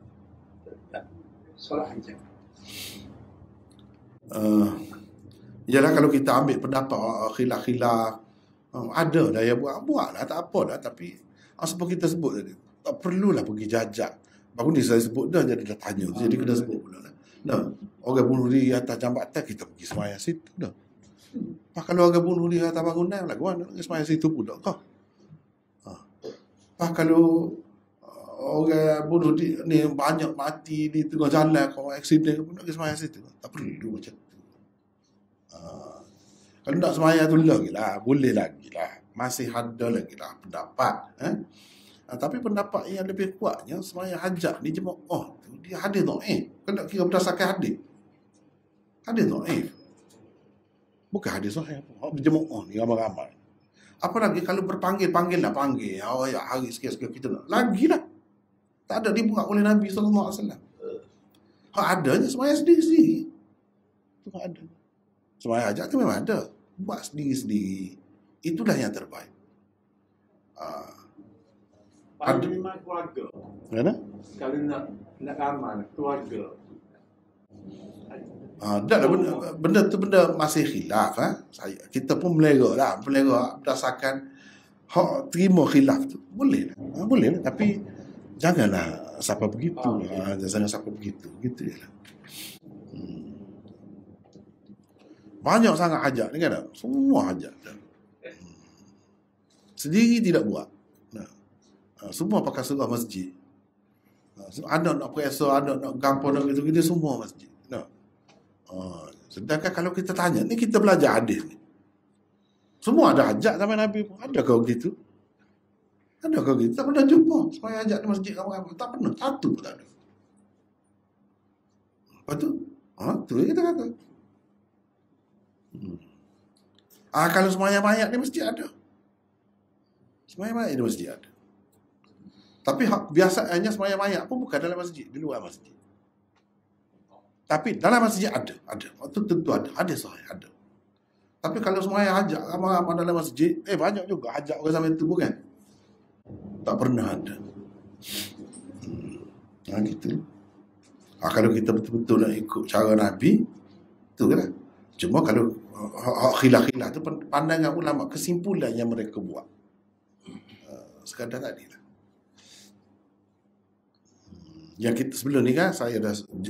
Solat hajat. Yalah, kalau kita ambil pendapat khilaf-khilaf, ada dah yang buat lah, tak apa dah. Tapi sebab kita sebut tadi, tak perlulah pergi jajak. Baru ni saya sebut dah, jadi dah tanya. Jadi kena sebut pula lah. Orang bunuh diri atas jambatan, kita pergi semayang situ dah. Kalau orang bunuh diri atas bangunan, lagu mana pergi semayang situ pun tak kah? Kalau orang bunuh diri ni banyak mati di tengah jalan, kalau aksiden pun nak pergi semayang situ. Tak perlu macam tu. Kalau nak semayang tu lagi lah, boleh lagi lah. Masih ada lagi lah pendapat. Tapi pendapat yang lebih kuatnya, semayang hajat ni jemaah tu, dia hadis dhaif. Kena kira berdasarkan hadis. Hadis dhaif. Bukan hadis sahih. Jemaah ni ramai-ramai. Apalagi kalau berpanggil lah, panggil. Ya, hari sikit-sikit kita nak. Lagi lah. Tak ada dibuat oleh Nabi SAW. Adanya semayang sendiri-sendiri. Itu tak ada. Semayang hajat tu memang ada. Buat sendiri-sendiri. Itulah yang terbaik. Paling memang keluarga. Mana? Kalau nak ramal, keluarga. Tak lah, benda tu benda masih khilaf. Kita pun melera berdasarkan hak terima khilaf tu. Boleh lah. Boleh lah. Tapi janganlah siapa begitu. Jangan siapa begitu. Gitu je lah. Banyak sangat hajat ni kan. Semua hajat. Sendiri tidak buat. Semua pakai surah masjid. Ada nak periksa, ada nak gampang, nak gitu-gitu, semua masjid. Sedangkan kalau kita tanya, ni kita belajar hadis ni. Semua ada hajat sama Nabi pun. Ada kau gitu? Ada kau gitu? Tak pernah jumpa supaya hajat di masjid kamu. Tak pernah. Satu pun tak ada. Lepas tu? Tu kita kata. Kalau semayang mayat di masjid ada. Semayang mayat di masjid ada. Tapi biasanya semayang mayat pun bukan dalam masjid, di luar masjid. Tapi dalam masjid ada. Itu tentu ada. Ada sahih, ada. Tapi kalau semayang hajat ramai-ramai dalam masjid, banyak juga hajat orang sama itu bukan? Tak pernah ada. Gitu. Kalau kita betul-betul nak ikut cara Nabi, tu kan? Cuma kalau khilaf-khilaf tu pandangan ulama, kesimpulan yang mereka buat. Sekadar tadi lah. Yang kita sebelum ni kan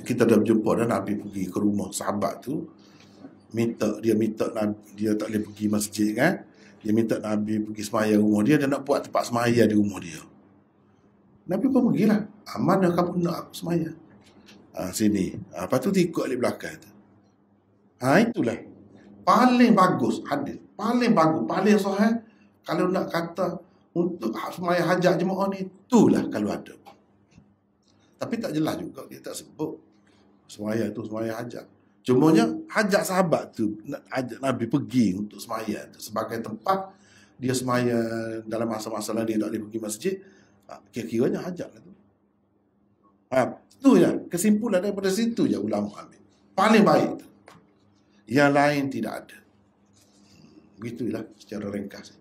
kita dah berjumpa dah, Nabi pergi ke rumah sahabat tu, dia tak boleh pergi masjid kan. Dia minta Nabi pergi semaya rumah dia nak buat tempat semaya di rumah dia. Nabi pun pergilah. Mana kamu nak aku semaya? Sini. Lepas tu dia ikut di belakang tu. Itulah paling bagus hadis. Paling bagus, paling sahih kalau nak kata untuk semaya hajat jemaah ni, itulah kalau ada. Tapi tak jelas juga, dia tak sebut semaya tu semaya hajat. Cumanya hajat sahabat tu ajak Nabi pergi untuk semaya tu sebagai tempat dia semaya dalam masa-masa lain dia tak boleh pergi masjid. Kira-kiranya hajat lah tu. Itu je, kesimpulan daripada situ je ulama ambil. Paling baik tu. Yang lain tidak ada. Begitulah secara ringkas.